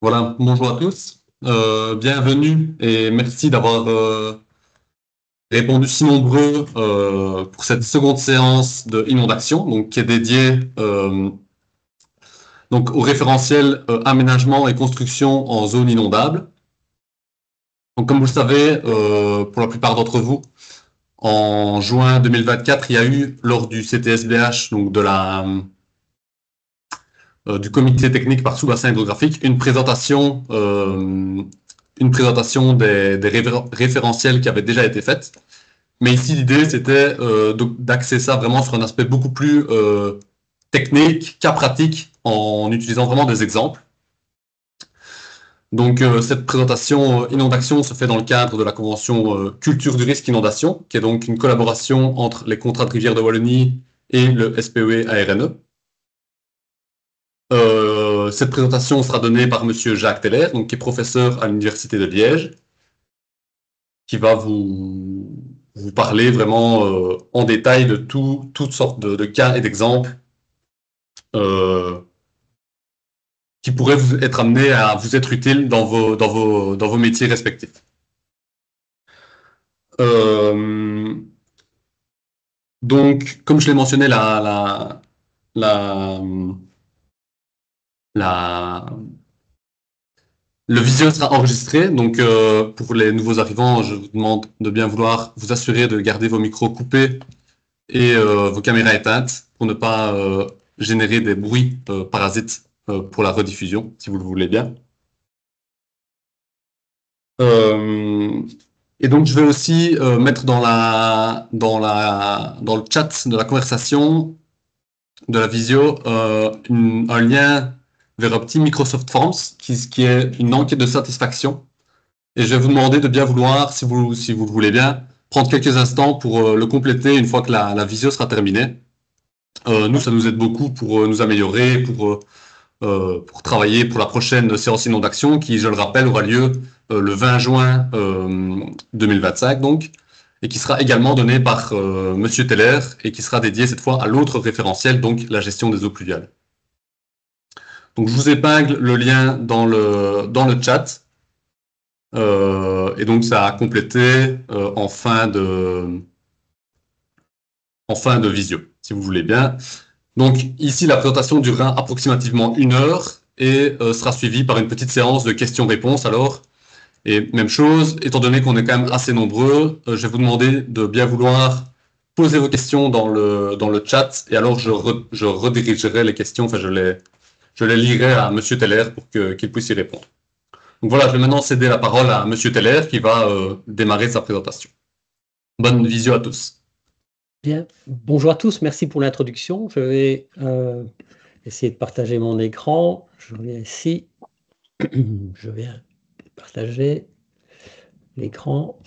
Voilà, bonjour à tous. Bienvenue et merci d'avoir répondu si nombreux pour cette seconde séance de inondation, donc qui est dédiée donc au référentiel aménagement et construction en zone inondable. Donc comme vous le savez, pour la plupart d'entre vous, en juin 2024, il y a eu lors du CTSBH, donc du comité technique par sous-bassin hydrographique, une présentation des référentiels qui avaient déjà été faites. Mais ici, l'idée, c'était d'axer ça vraiment sur un aspect beaucoup plus technique, cas pratique, en utilisant vraiment des exemples. Donc, cette présentation inondation se fait dans le cadre de la convention culture du risque inondation, qui est donc une collaboration entre les contrats de rivière de Wallonie et le SPE ARNE. Cette présentation sera donnée par Monsieur Jacques Teller, donc, qui est professeur à l'Université de Liège, qui va vous parler vraiment en détail de toutes sortes de cas et d'exemples euh, qui pourraient être amenés à vous être utiles dans vos métiers respectifs. Euh, donc, comme je l'ai mentionné, la, la, le visio sera enregistré, donc pour les nouveaux arrivants, je vous demande de bien vouloir vous assurer de garder vos micros coupés et vos caméras éteintes pour ne pas générer des bruits parasites pour la rediffusion, si vous le voulez bien. Et donc, je vais aussi mettre dans le chat de la conversation de la visio un lien vers un petit Microsoft Forms qui est une enquête de satisfaction. Et je vais vous demander de bien vouloir, si vous le voulez bien, prendre quelques instants pour le compléter une fois que la visio sera terminée. Nous, ça nous aide beaucoup pour nous améliorer, pour travailler pour la prochaine séance inondation qui, je le rappelle, aura lieu le 20 juin 2025, donc, et qui sera également donnée par Monsieur Teller et qui sera dédiée cette fois à l'autre référentiel, donc la gestion des eaux pluviales. Donc, je vous épingle le lien dans le chat. Et donc, ça a complété en fin de visio, si vous voulez bien. Donc, ici, la présentation durera approximativement 1 heure et sera suivie par une petite séance de questions-réponses alors. Et même chose, étant donné qu'on est quand même assez nombreux, je vais vous demander de bien vouloir poser vos questions dans le chat et alors je redirigerai les questions, enfin je les lirai à Monsieur Teller pour qu'il puisse y répondre. Donc voilà, je vais maintenant céder la parole à Monsieur Teller qui va démarrer sa présentation. Bonne visio à tous. Bien, bonjour à tous, merci pour l'introduction. Je vais essayer de partager mon écran. Je viens ici, je viens partager l'écran.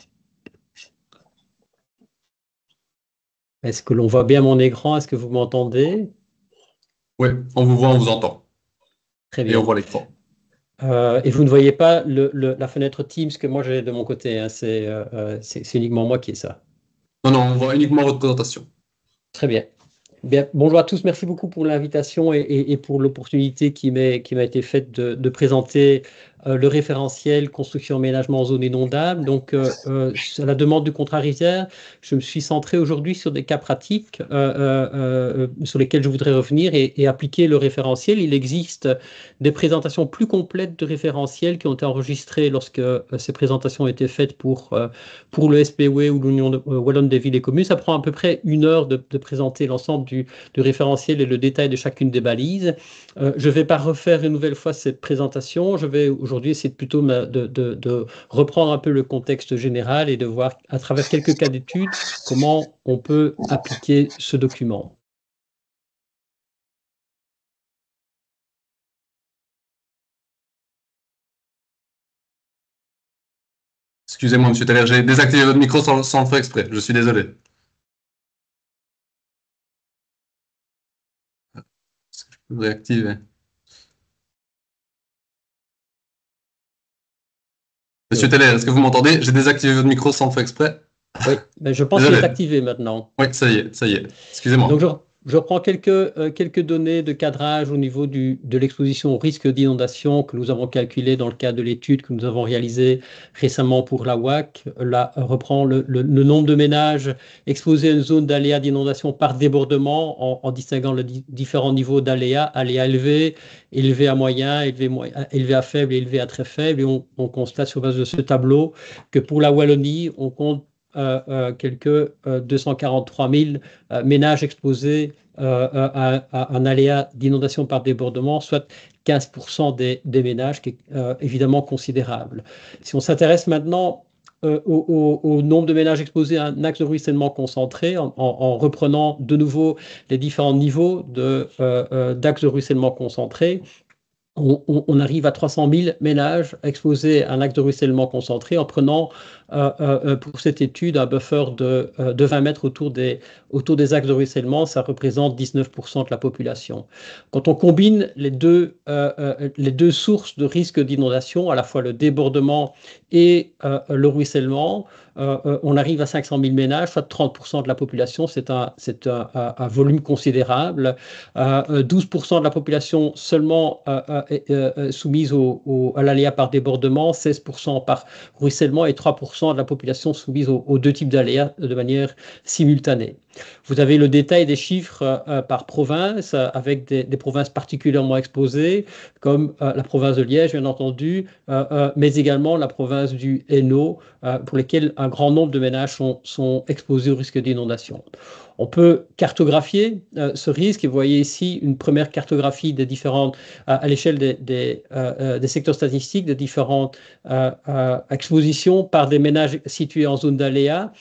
Est-ce que l'on voit bien mon écran? Est-ce que vous m'entendez? Oui, on vous voit, on vous entend. Très bien. Et on voit l'écran. Et vous ne voyez pas la fenêtre Teams que moi j'ai de mon côté, hein. C'est uniquement moi qui ai ça. Non, non, on voit uniquement votre présentation. Très bien. Bien, bonjour à tous, merci beaucoup pour l'invitation et pour l'opportunité qui m'a été faite de présenter le référentiel construction aménagement en zone inondable. Donc, à la demande du contrat rivière, je me suis centré aujourd'hui sur des cas pratiques sur lesquels je voudrais revenir et appliquer le référentiel. Il existe des présentations plus complètes de référentiels qui ont été enregistrées lorsque ces présentations ont été faites pour le SPW ou l'Union Wallonne des villes et communes. Ça prend à peu près 1 heure de présenter l'ensemble du référentiel et le détail de chacune des balises. Je ne vais pas refaire une nouvelle fois cette présentation. Je vais aujourd'hui essayer plutôt de reprendre un peu le contexte général et de voir à travers quelques cas d'études comment on peut appliquer ce document. Excusez-moi, Monsieur Teller, j'ai désactivé votre micro sans le faire exprès. Je suis désolé. Est-ce que je peux le réactiver? Monsieur Teller, est-ce que vous m'entendez? J'ai désactivé votre micro sans le faire exprès. Oui, mais je pense qu'il est activé maintenant. Oui, ça y est. Excusez-moi. Donc, Je reprends quelques données de cadrage au niveau de l'exposition au risque d'inondation que nous avons calculé dans le cadre de l'étude que nous avons réalisée récemment pour la WAC. Là, reprend le nombre de ménages exposés à une zone d'aléa d'inondation par débordement en distinguant les différents niveaux d'aléa, aléa élevé, élevé à moyen, élevé à faible et élevé à très faible. Et on constate sur base de ce tableau que pour la Wallonie, on compte quelques 243 000 ménages exposés à un aléa d'inondation par débordement, soit 15% des ménages, qui est évidemment considérable. Si on s'intéresse maintenant au nombre de ménages exposés à un axe de ruissellement concentré, en reprenant de nouveau les différents niveaux d'axes de ruissellement concentré, on arrive à 300 000 ménages exposés à un axe de ruissellement concentré en prenant pour cette étude un buffer de 20 mètres autour des axes de ruissellement. Ça représente 19% de la population. Quand on combine les deux sources de risque d'inondation, à la fois le débordement et le ruissellement, on arrive à 500 000 ménages, soit 30% de la population. C'est un volume considérable. 12% de la population seulement soumise à l'aléa par débordement, 16% par ruissellement et 3% de la population soumise aux deux types d'aléas de manière simultanée. Vous avez le détail des chiffres par province, avec des provinces particulièrement exposées, comme la province de Liège, bien entendu, mais également la province du Hainaut, pour lesquelles un grand nombre de ménages sont exposés au risque d'inondation. On peut cartographier ce risque, et vous voyez ici une première cartographie des différentes, à l'échelle des secteurs statistiques, des différentes expositions par des ménages situés en zone d'aléa.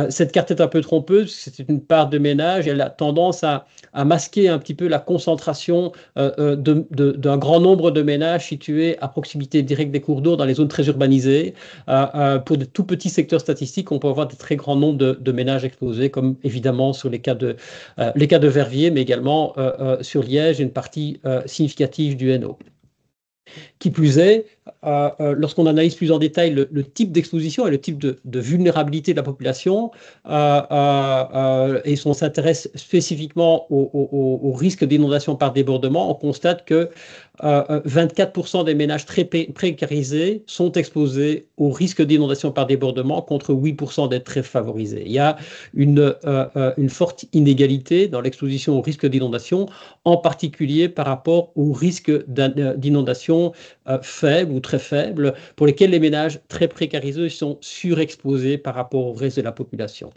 Cette carte est un peu trompeuse, c'est une part de ménages, elle a tendance à masquer un petit peu la concentration d'un grand nombre de ménages situés à proximité directe des cours d'eau dans les zones très urbanisées. Pour de tout petits secteurs statistiques, on peut avoir des très grands nombres de ménages exposés, comme évidemment sur les cas de Verviers, mais également sur Liège, une partie significative du Hainaut. Qui plus est, lorsqu'on analyse plus en détail le type d'exposition et le type de vulnérabilité de la population, et si on s'intéresse spécifiquement au risque d'inondation par débordement, on constate que 24% des ménages très précarisés sont exposés au risque d'inondation par débordement contre 8% d'être très favorisés. Il y a une forte inégalité dans l'exposition au risque d'inondation, en particulier par rapport au risque d'inondation faible ou très faible, pour lesquels les ménages très précarisés sont surexposés par rapport au reste de la population.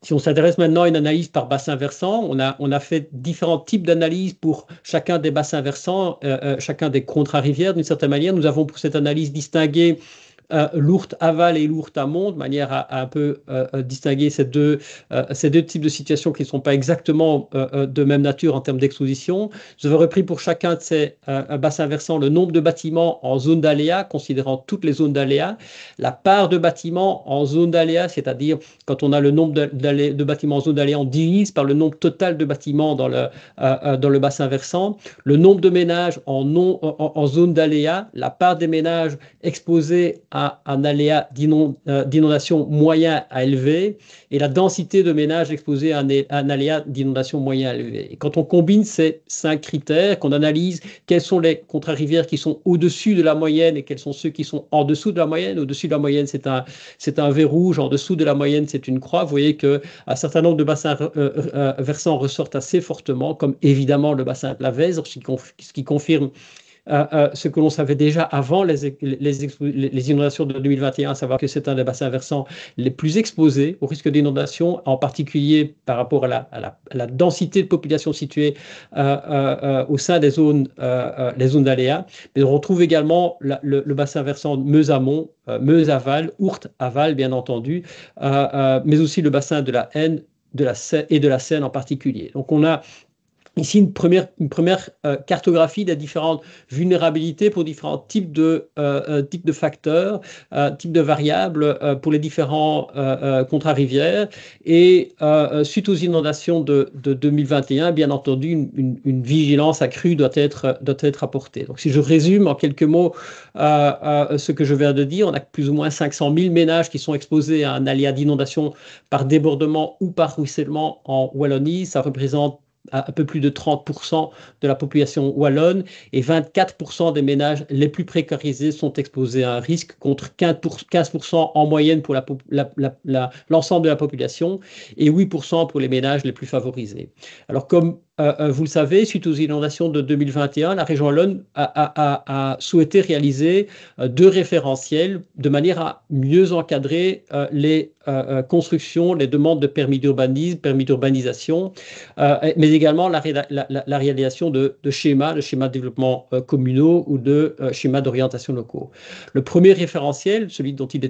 Si on s'intéresse maintenant à une analyse par bassin versant, on a fait différents types d'analyses pour chacun des bassins versants, chacun des contra-rivières. D'une certaine manière, nous avons pour cette analyse distingué l'ourthe aval et l'ourthe amont, de manière à un peu distinguer ces deux types de situations qui ne sont pas exactement de même nature en termes d'exposition. Nous avons repris pour chacun de ces bassins versants le nombre de bâtiments en zone d'aléa, considérant toutes les zones d'aléa, la part de bâtiments en zone d'aléa, c'est-à-dire quand on a le nombre de bâtiments en zone d'aléa, on divise par le nombre total de bâtiments dans le bassin versant, le nombre de ménages en zone d'aléa, la part des ménages exposés à un aléa d'inondation moyen à élevé et la densité de ménages exposés à un aléa d'inondation moyen à élevé. Et quand on combine ces 5 critères, qu'on analyse quels sont les contra-rivières qui sont au-dessus de la moyenne et quels sont ceux qui sont en dessous de la moyenne. Au-dessus de la moyenne, c'est un V rouge, en dessous de la moyenne, c'est une croix. Vous voyez qu'un certain nombre de bassins versants ressortent assez fortement, comme évidemment le bassin de la Vézre, ce qui confirme ce que l'on savait déjà avant les inondations de 2021, à savoir que c'est un des bassins versants les plus exposés au risque d'inondation, en particulier par rapport à la densité de population située au sein des zones d'aléa. Mais on retrouve également le bassin versant Meuse-Amont, Meuse-Aval, Ourthe-Aval, bien entendu, mais aussi le bassin de la Haine et de la Seine en particulier. Donc on a ici une première cartographie des différentes vulnérabilités pour différents types de facteurs, types de variables pour les différents contrats rivières. Et suite aux inondations de 2021, bien entendu, une vigilance accrue doit être apportée. Donc si je résume en quelques mots ce que je viens de dire, on a plus ou moins 500 000 ménages qui sont exposés à un aléa d'inondation par débordement ou par ruissellement en Wallonie. Ça représente à un peu plus de 30% de la population wallonne, et 24% des ménages les plus précarisés sont exposés à un risque, contre 15% en moyenne pour l'ensemble de la population et 8% pour les ménages les plus favorisés. Alors comme vous le savez, suite aux inondations de 2021, la région Wallonne a souhaité réaliser 2 référentiels de manière à mieux encadrer les constructions, les demandes de permis d'urbanisme, permis d'urbanisation, mais également la réalisation de schémas de développement communaux ou de schémas d'orientation locaux. Le premier référentiel, celui dont il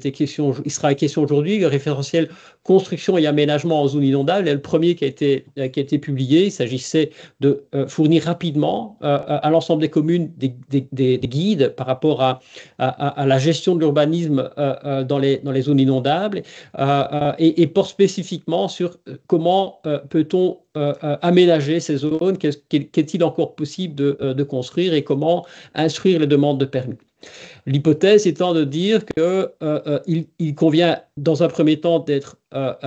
sera question aujourd'hui, le référentiel construction et aménagement en zone inondable, est le premier qui a été publié. Il s'agissait de fournir rapidement à l'ensemble des communes des guides par rapport à la gestion de l'urbanisme dans les zones inondables, et porte spécifiquement sur comment peut-on aménager ces zones, qu'est-il encore possible de construire et comment instruire les demandes de permis. L'hypothèse étant de dire qu'il convient dans un premier temps d'être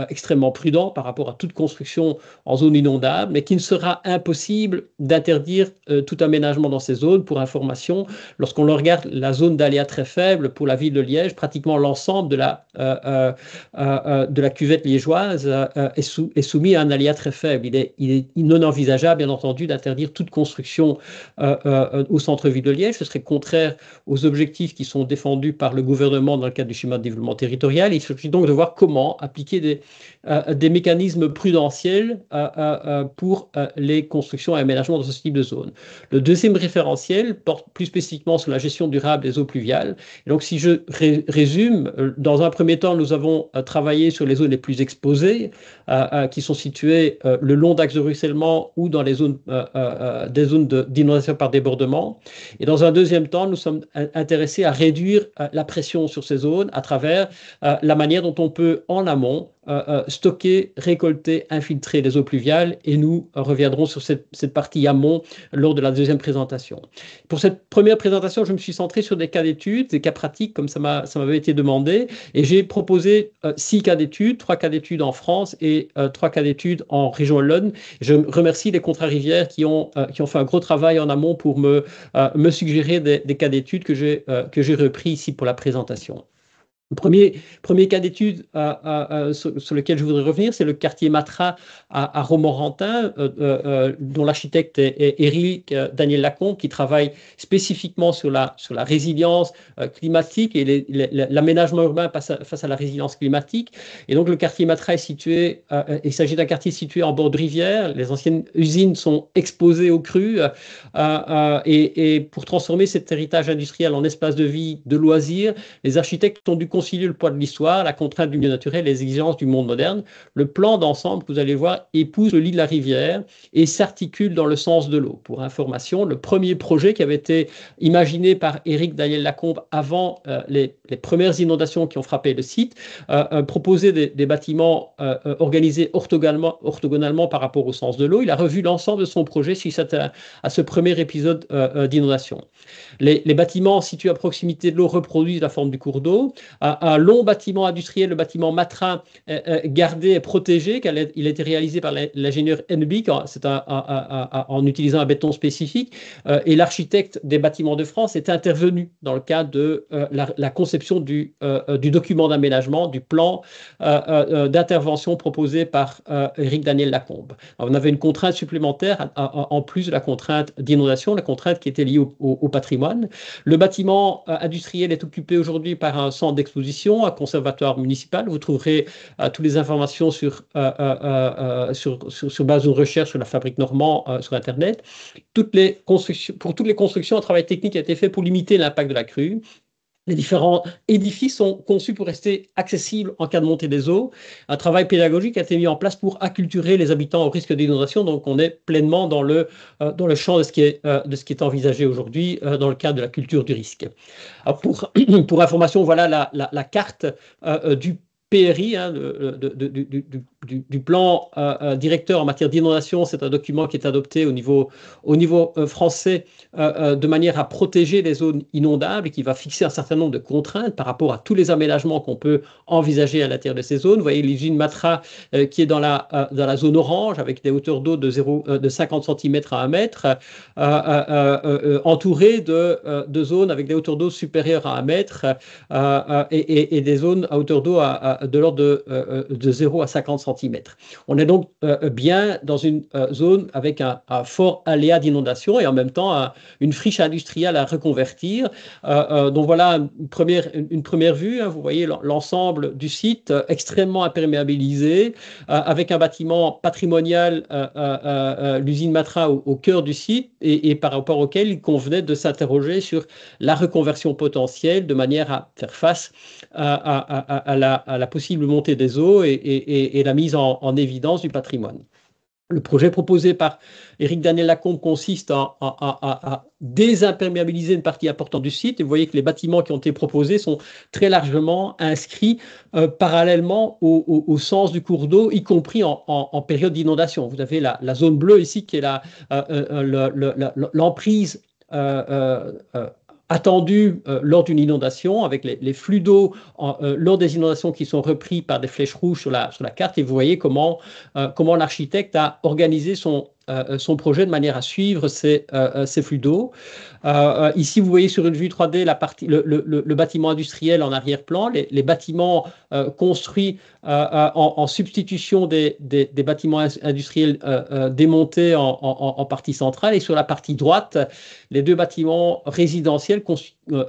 extrêmement prudent par rapport à toute construction en zone inondable, mais qu'il sera impossible d'interdire tout aménagement dans ces zones. Pour information, lorsqu'on regarde la zone d'aléa très faible pour la ville de Liège, pratiquement l'ensemble de la cuvette liégeoise est soumis à un aléa très faible. Il est non envisageable, bien entendu, d'interdire toute construction au centre-ville de Liège. Ce serait contraire aux objectifs qui sont défendus par le gouvernement dans le cadre du schéma de développement territorial. Il s'agit donc de voir comment appliquer des mécanismes prudentiels pour les constructions et aménagements dans ce type de zone. Le deuxième référentiel porte plus spécifiquement sur la gestion durable des eaux pluviales. Et donc, si je résume, dans un premier temps, nous avons travaillé sur les zones les plus exposées, qui sont situées le long d'axes de ruissellement ou dans des zones d'inondation par débordement. Et dans un deuxième temps, nous sommes intéressés à réduire la pression sur ces zones à travers la manière dont on peut, en amont, stocker, récolter, infiltrer les eaux pluviales, et nous reviendrons sur cette partie amont lors de la deuxième présentation. Pour cette première présentation, je me suis centré sur des cas d'études, des cas pratiques, comme ça m'avait été demandé, et j'ai proposé 6 cas d'études, 3 cas d'études en France et 3 cas d'études en région Wallonne. Je remercie les contrats rivières qui ont fait un gros travail en amont pour me suggérer des cas d'études que j'ai repris ici pour la présentation. Le premier cas d'étude sur lequel je voudrais revenir, c'est le quartier Matra à Romorantin, dont l'architecte est Éric Daniel Lacombe, qui travaille spécifiquement sur la résilience climatique et l'aménagement urbain face à la résilience climatique. Et donc le quartier Matra est situé, il s'agit d'un quartier situé en bord de rivière. Les anciennes usines sont exposées aux crues, et pour transformer cet héritage industriel en espace de vie, de loisirs, les architectes ont dû concilier le poids de l'histoire, la contrainte du milieu naturel, les exigences du monde moderne. Le plan d'ensemble que vous allez voir épouse le lit de la rivière et s'articule dans le sens de l'eau. Pour information, le premier projet qui avait été imaginé par Éric Daniel Lacombe avant les premières inondations qui ont frappé le site proposait des bâtiments organisés orthogonalement par rapport au sens de l'eau. Il a revu l'ensemble de son projet suite à ce premier épisode d'inondation. Les bâtiments situés à proximité de l'eau reproduisent la forme du cours d'eau. Un long bâtiment industriel, le bâtiment Matra, gardé et protégé, il a été réalisé par l'ingénieur Hennebick, en utilisant un béton spécifique, et l'architecte des bâtiments de France est intervenu dans le cadre de la conception du document d'aménagement, du plan d'intervention proposé par Éric Daniel Lacombe. Alors, on avait une contrainte supplémentaire en plus de la contrainte d'inondation, la contrainte qui était liée au patrimoine. Le bâtiment industriel est occupé aujourd'hui par un centre d'exposition, un conservatoire municipal. Vous trouverez toutes les informations sur base d'une recherche sur la fabrique Normand sur Internet. Pour toutes les constructions, un travail technique a été fait pour limiter l'impact de la crue. Les différents édifices sont conçus pour rester accessibles en cas de montée des eaux. Un travail pédagogique a été mis en place pour acculturer les habitants au risque d'inondation. Donc, on est pleinement dans le champ de ce qui est envisagé aujourd'hui dans le cadre de la culture du risque. Alors pour information, voilà la carte du PRI, hein, du plan directeur en matière d'inondation. C'est un document qui est adopté au niveau français de manière à protéger les zones inondables et qui va fixer un certain nombre de contraintes par rapport à tous les aménagements qu'on peut envisager à l'intérieur de ces zones. Vous voyez l'usine Matra qui est dans la zone orange avec des hauteurs d'eau de 50 cm à 1 mètre, entourée de zones avec des hauteurs d'eau supérieures à 1 mètre et des zones à hauteur d'eau de l'ordre de 0 à 50 cm. On est donc bien dans une zone avec un fort aléa d'inondation et en même temps une friche industrielle à reconvertir. Donc voilà une première vue. Hein, vous voyez l'ensemble du site extrêmement imperméabilisé avec un bâtiment patrimonial, l'usine Matra au cœur du site et par rapport auquel il convenait de s'interroger sur la reconversion potentielle de manière à faire face à la possible montée des eaux et la mise en évidence du patrimoine. Le projet proposé par Éric Daniel Lacombe consiste à désimperméabiliser une partie importante du site. Et vous voyez que les bâtiments qui ont été proposés sont très largement inscrits parallèlement au sens du cours d'eau, y compris en période d'inondation. Vous avez la zone bleue ici qui est l'emprise attendu lors d'une inondation, avec les flux d'eau lors des inondations qui sont repris par des flèches rouges sur la carte. Et vous voyez comment l'architecte a organisé son projet de manière à suivre ces flux d'eau. Ici, vous voyez sur une vue 3D le bâtiment industriel en arrière-plan, les bâtiments construits en substitution des bâtiments industriels démontés en partie centrale. Et sur la partie droite, les deux bâtiments résidentiels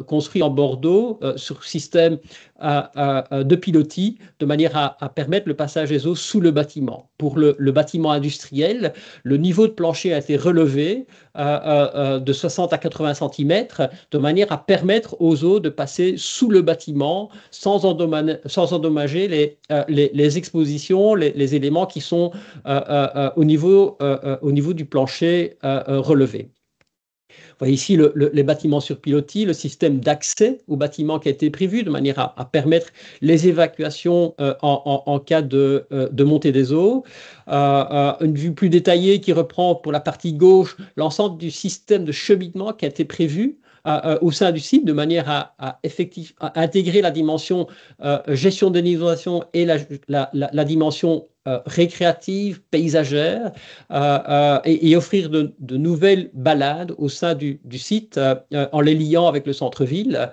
construits en Bordeaux sur système de pilotis, de manière à permettre le passage des eaux sous le bâtiment. Pour le bâtiment industriel, le niveau de plancher a été relevé de 60 à 80 cm, de manière à permettre aux eaux de passer sous le bâtiment sans endommager les expositions, les éléments qui sont au niveau du plancher relevé. Vous voyez ici les bâtiments sur pilotis, le système d'accès au bâtiment qui a été prévu de manière à permettre les évacuations en cas de montée des eaux. Une vue plus détaillée qui reprend pour la partie gauche l'ensemble du système de cheminement qui a été prévu au sein du site de manière à intégrer la dimension gestion de l'inondation et la dimension récréative, paysagère et offrir de nouvelles balades au sein du site en les liant avec le centre-ville.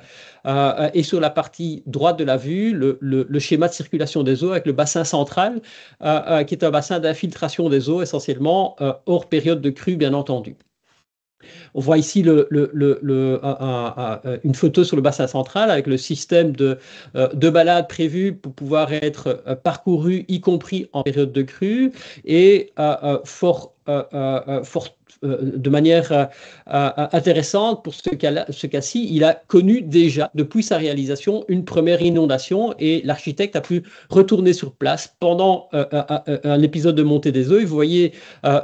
Et sur la partie droite de la vue, le schéma de circulation des eaux avec le bassin central qui est un bassin d'infiltration des eaux essentiellement hors période de crue bien entendu. On voit ici une photo sur le bassin central avec le système de balade prévu pour pouvoir être parcouru, y compris en période de crue, et de manière intéressante pour ce cas-ci, il a connu déjà, depuis sa réalisation, une première inondation et l'architecte a pu retourner sur place pendant un épisode de montée des eaux. Et vous voyez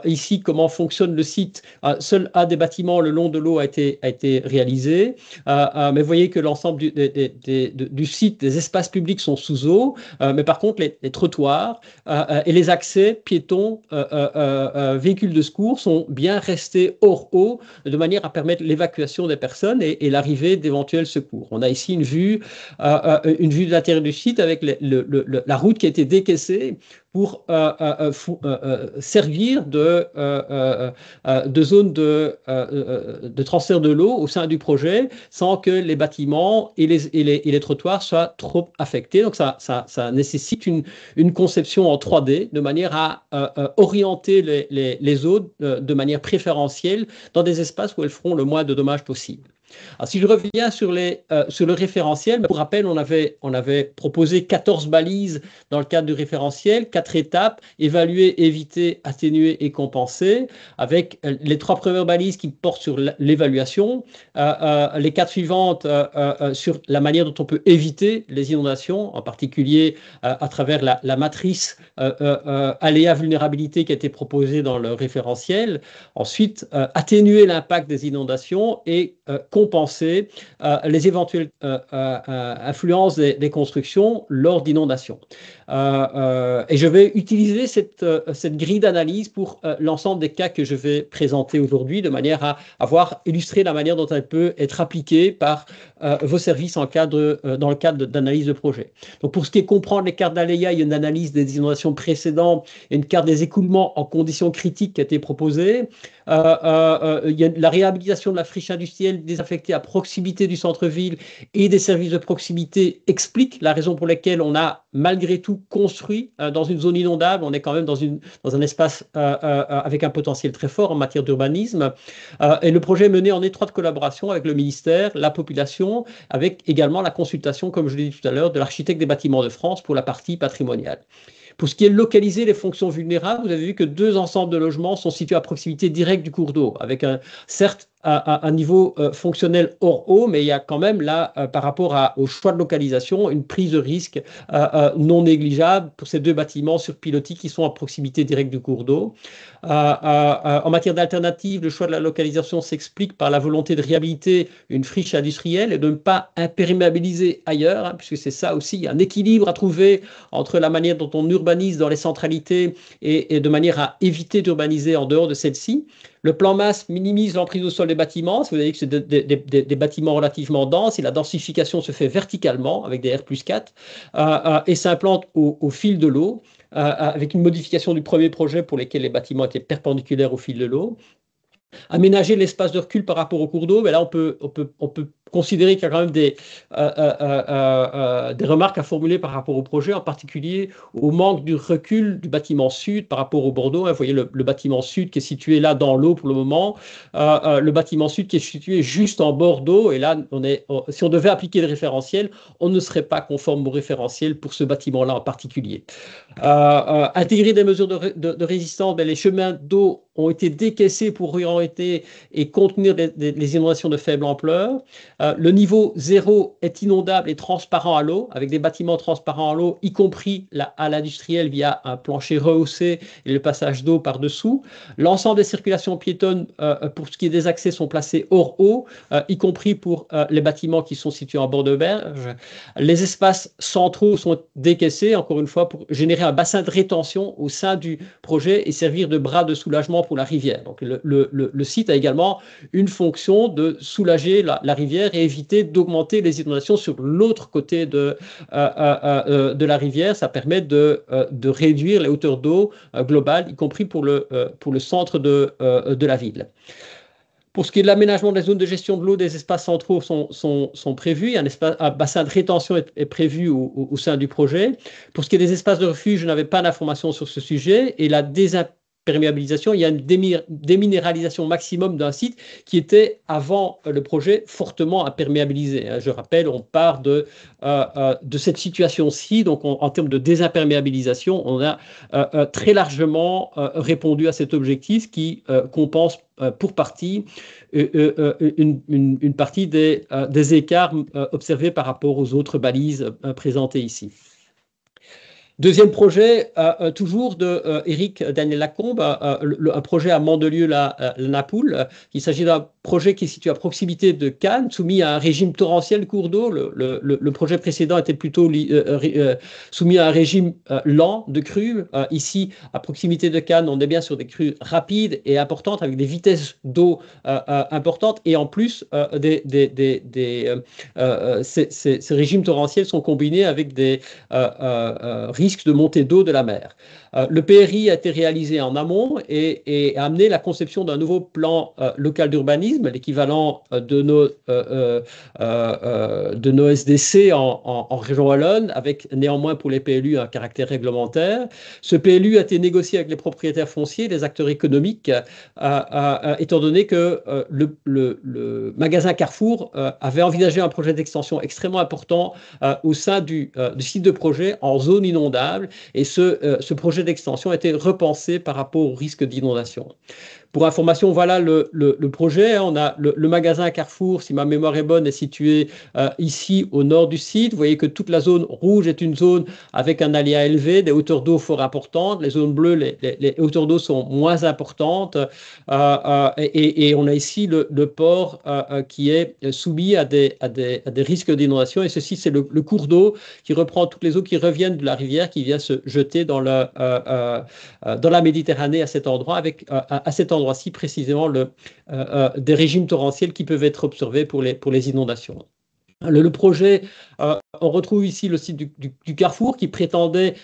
ici comment fonctionne le site. Seul un des bâtiments le long de l'eau a été réalisé, mais vous voyez que l'ensemble du site, des espaces publics sont sous eau, mais par contre les trottoirs et les accès piétons, véhicules de secours sont bien restés hors eau de manière à permettre l'évacuation des personnes et l'arrivée d'éventuels secours. On a ici une vue de l'intérieur du site avec la route qui a été décaissée pour servir de zone de transfert de l'eau au sein du projet sans que les bâtiments et les trottoirs soient trop affectés. Donc ça nécessite une conception en 3D de manière à orienter les eaux de manière préférentielle dans des espaces où elles feront le moins de dommages possible. Alors, si je reviens sur le référentiel, pour rappel, on avait proposé 14 balises dans le cadre du référentiel, 4 étapes, évaluer, éviter, atténuer et compenser, avec les 3 premières balises qui portent sur l'évaluation, les 4 suivantes sur la manière dont on peut éviter les inondations, en particulier à travers la matrice aléa vulnérabilité qui a été proposée dans le référentiel. Ensuite, atténuer l'impact des inondations et compenser les éventuelles influences des constructions lors d'inondations. Et je vais utiliser cette grille d'analyse pour l'ensemble des cas que je vais présenter aujourd'hui, de manière à avoir illustré la manière dont elle peut être appliquée par vos services dans le cadre d'analyse de projet. Donc, pour ce qui est comprendre les cartes d'aléa, il y a une analyse des inondations précédentes et une carte des écoulements en conditions critiques qui a été proposée. Il y a la réhabilitation de la friche industrielle désaffectée à proximité du centre-ville et des services de proximité explique la raison pour laquelle on a malgré tout construit dans une zone inondable. On est quand même dans un espace avec un potentiel très fort en matière d'urbanisme. Et le projet est mené en étroite collaboration avec le ministère, la population, avec également la consultation, comme je l'ai dit tout à l'heure, de l'architecte des bâtiments de France pour la partie patrimoniale. Pour ce qui est de localiser les fonctions vulnérables, vous avez vu que 2 ensembles de logements sont situés à proximité directe du cours d'eau, avec certes un niveau fonctionnel hors eau, mais il y a quand même là, par rapport au choix de localisation, une prise de risque non négligeable pour ces 2 bâtiments sur pilotis qui sont à proximité directe du cours d'eau. En matière d'alternative, le choix de la localisation s'explique par la volonté de réhabiliter une friche industrielle et de ne pas imperméabiliser ailleurs, puisque c'est ça aussi, il y a un équilibre à trouver entre la manière dont on urbanise dans les centralités et de manière à éviter d'urbaniser en dehors de celle-ci. Le plan masse minimise l'emprise au sol des bâtiments. Vous voyez que c'est des bâtiments relativement denses et la densification se fait verticalement avec des R+4 et s'implante au fil de l'eau avec une modification du premier projet pour lesquels les bâtiments étaient perpendiculaires au fil de l'eau. Aménager l'espace de recul par rapport au cours d'eau, mais là on peut considérer qu'il y a quand même des remarques à formuler par rapport au projet, en particulier au manque du recul du bâtiment sud par rapport au Bordeaux. Vous voyez le bâtiment sud qui est situé là dans l'eau pour le moment, le bâtiment sud qui est situé juste en bord d'eau, et là si on devait appliquer le référentiel, on ne serait pas conforme au référentiel pour ce bâtiment-là en particulier. Intégrer des mesures de résistance, les chemins d'eau ont été décaissés pour réorienter et contenir les inondations de faible ampleur. Le niveau 0 est inondable et transparent à l'eau, avec des bâtiments transparents à l'eau, y compris à l'industriel via un plancher rehaussé et le passage d'eau par-dessous. L'ensemble des circulations piétonnes, pour ce qui est des accès, sont placées hors eau, y compris pour les bâtiments qui sont situés en bord de berge. Les espaces centraux sont décaissés, encore une fois, pour générer un bassin de rétention au sein du projet et servir de bras de soulagement pour la rivière. Donc le site a également une fonction de soulager la rivière et éviter d'augmenter les inondations sur l'autre côté de la rivière. Ça permet de réduire les hauteurs d'eau globales, y compris pour le centre de la ville. Pour ce qui est de l'aménagement des zones de gestion de l'eau, des espaces centraux sont prévus. Un bassin de rétention est prévu au sein du projet. Pour ce qui est des espaces de refuge, je n'avais pas d'informations sur ce sujet. Et la désimperméabilisation, il y a une déminéralisation maximum d'un site qui était, avant le projet, fortement imperméabilisé. Je rappelle, on part de cette situation-ci. Donc, en termes de désimperméabilisation, on a très largement répondu à cet objectif qui compense pour partie une partie des écarts observés par rapport aux autres balises présentées ici. Deuxième projet, toujours de Éric Daniel Lacombe, un projet à Mandelieu-la-Napoule. Il s'agit d'un projet qui est situé à proximité de Cannes, soumis à un régime torrentiel cours d'eau. Le projet précédent était plutôt soumis à un régime lent de crues. Ici, à proximité de Cannes, on est bien sur des crues rapides et importantes, avec des vitesses d'eau importantes. Et en plus, ces régimes torrentiels sont combinés avec des risques risque de montée d'eau de la mer. Le PRI a été réalisé en amont et a amené la conception d'un nouveau plan local d'urbanisme, l'équivalent de nos SDC en région wallonne, avec néanmoins pour les PLU un caractère réglementaire. Ce PLU a été négocié avec les propriétaires fonciers, les acteurs économiques, étant donné que le magasin Carrefour avait envisagé un projet d'extension extrêmement important au sein du site de projet en zone inondable, et ce projet d'extension a été repensé par rapport au risque d'inondation. Pour information, voilà le projet. On a le magasin Carrefour, si ma mémoire est bonne, est situé ici au nord du site. Vous voyez que toute la zone rouge est une zone avec un aléa élevé, des hauteurs d'eau fort importantes. Les zones bleues, les hauteurs d'eau sont moins importantes. Et on a ici le port qui est soumis à des risques d'inondation. Et ceci, c'est le cours d'eau qui reprend toutes les eaux qui reviennent de la rivière, qui vient se jeter dans la Méditerranée à cet endroit, avec à cet endroit-ci précisément des régimes torrentiels qui peuvent être observés pour les inondations. Le projet, on retrouve ici le site du Carrefour qui prétendait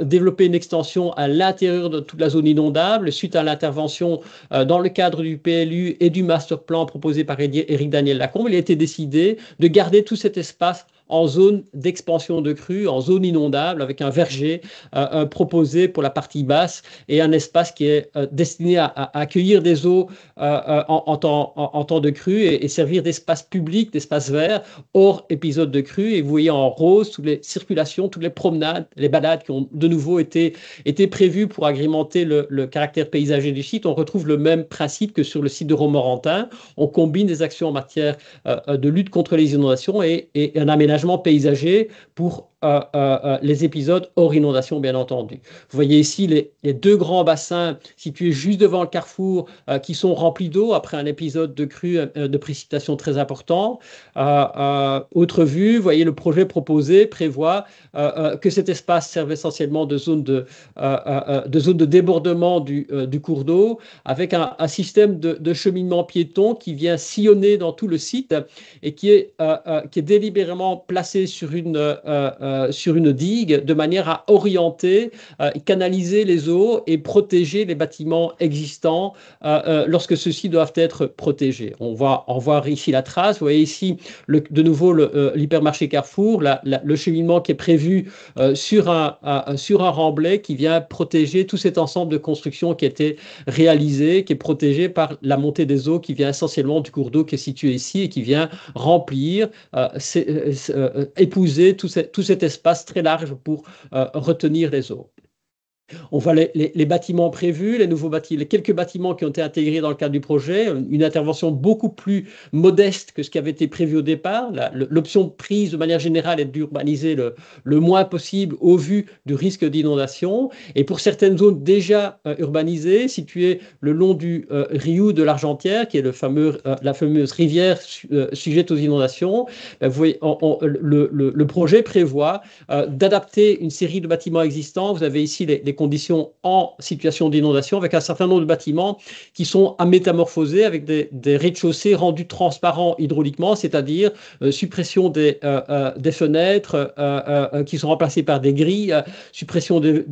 développer une extension à l'intérieur de toute la zone inondable suite à l'intervention dans le cadre du PLU et du master plan proposé par Éric Daniel Lacombe. Il a été décidé de garder tout cet espace en zone d'expansion de crue, en zone inondable, avec un verger proposé pour la partie basse et un espace qui est destiné à accueillir des eaux en temps de crue et servir d'espace public, d'espace vert, hors épisode de crue. Et vous voyez en rose toutes les circulations, toutes les promenades, les balades qui ont de nouveau été prévues pour agrémenter le caractère paysager du site. On retrouve le même principe que sur le site de Romorantin. On combine des actions en matière de lutte contre les inondations et un aménagement paysager pour les épisodes hors inondation, bien entendu. Vous voyez ici les deux grands bassins situés juste devant le carrefour qui sont remplis d'eau après un épisode de crue de précipitation très important. Autre vue, vous voyez le projet proposé prévoit que cet espace serve essentiellement de zone de débordement du cours d'eau, avec un système de cheminement piéton qui vient sillonner dans tout le site et qui est délibérément placé sur une digue de manière à orienter, canaliser les eaux et protéger les bâtiments existants lorsque ceux-ci doivent être protégés. On va en voir ici la trace. Vous voyez ici de nouveau l'hypermarché Carrefour, le cheminement qui est prévu sur un remblai qui vient protéger tout cet ensemble de constructions qui a été réalisé, qui est protégé par la montée des eaux qui vient essentiellement du cours d'eau qui est situé ici et qui vient remplir, épouser tout cet espace très large pour retenir les eaux. On voit les bâtiments prévus, les quelques bâtiments qui ont été intégrés dans le cadre du projet, une intervention beaucoup plus modeste que ce qui avait été prévu au départ. L'option prise de manière générale est d'urbaniser le moins possible au vu du risque d'inondation. Et pour certaines zones déjà urbanisées, situées le long du Riou de l'Argentière, qui est la fameuse rivière sujette aux inondations, vous voyez, le projet prévoit d'adapter une série de bâtiments existants. Vous avez ici les conditions en situation d'inondation, avec un certain nombre de bâtiments qui sont à métamorphoser, avec des rez-de-chaussée rendus transparents hydrauliquement, c'est-à-dire suppression des fenêtres qui sont remplacées par des grilles, suppression des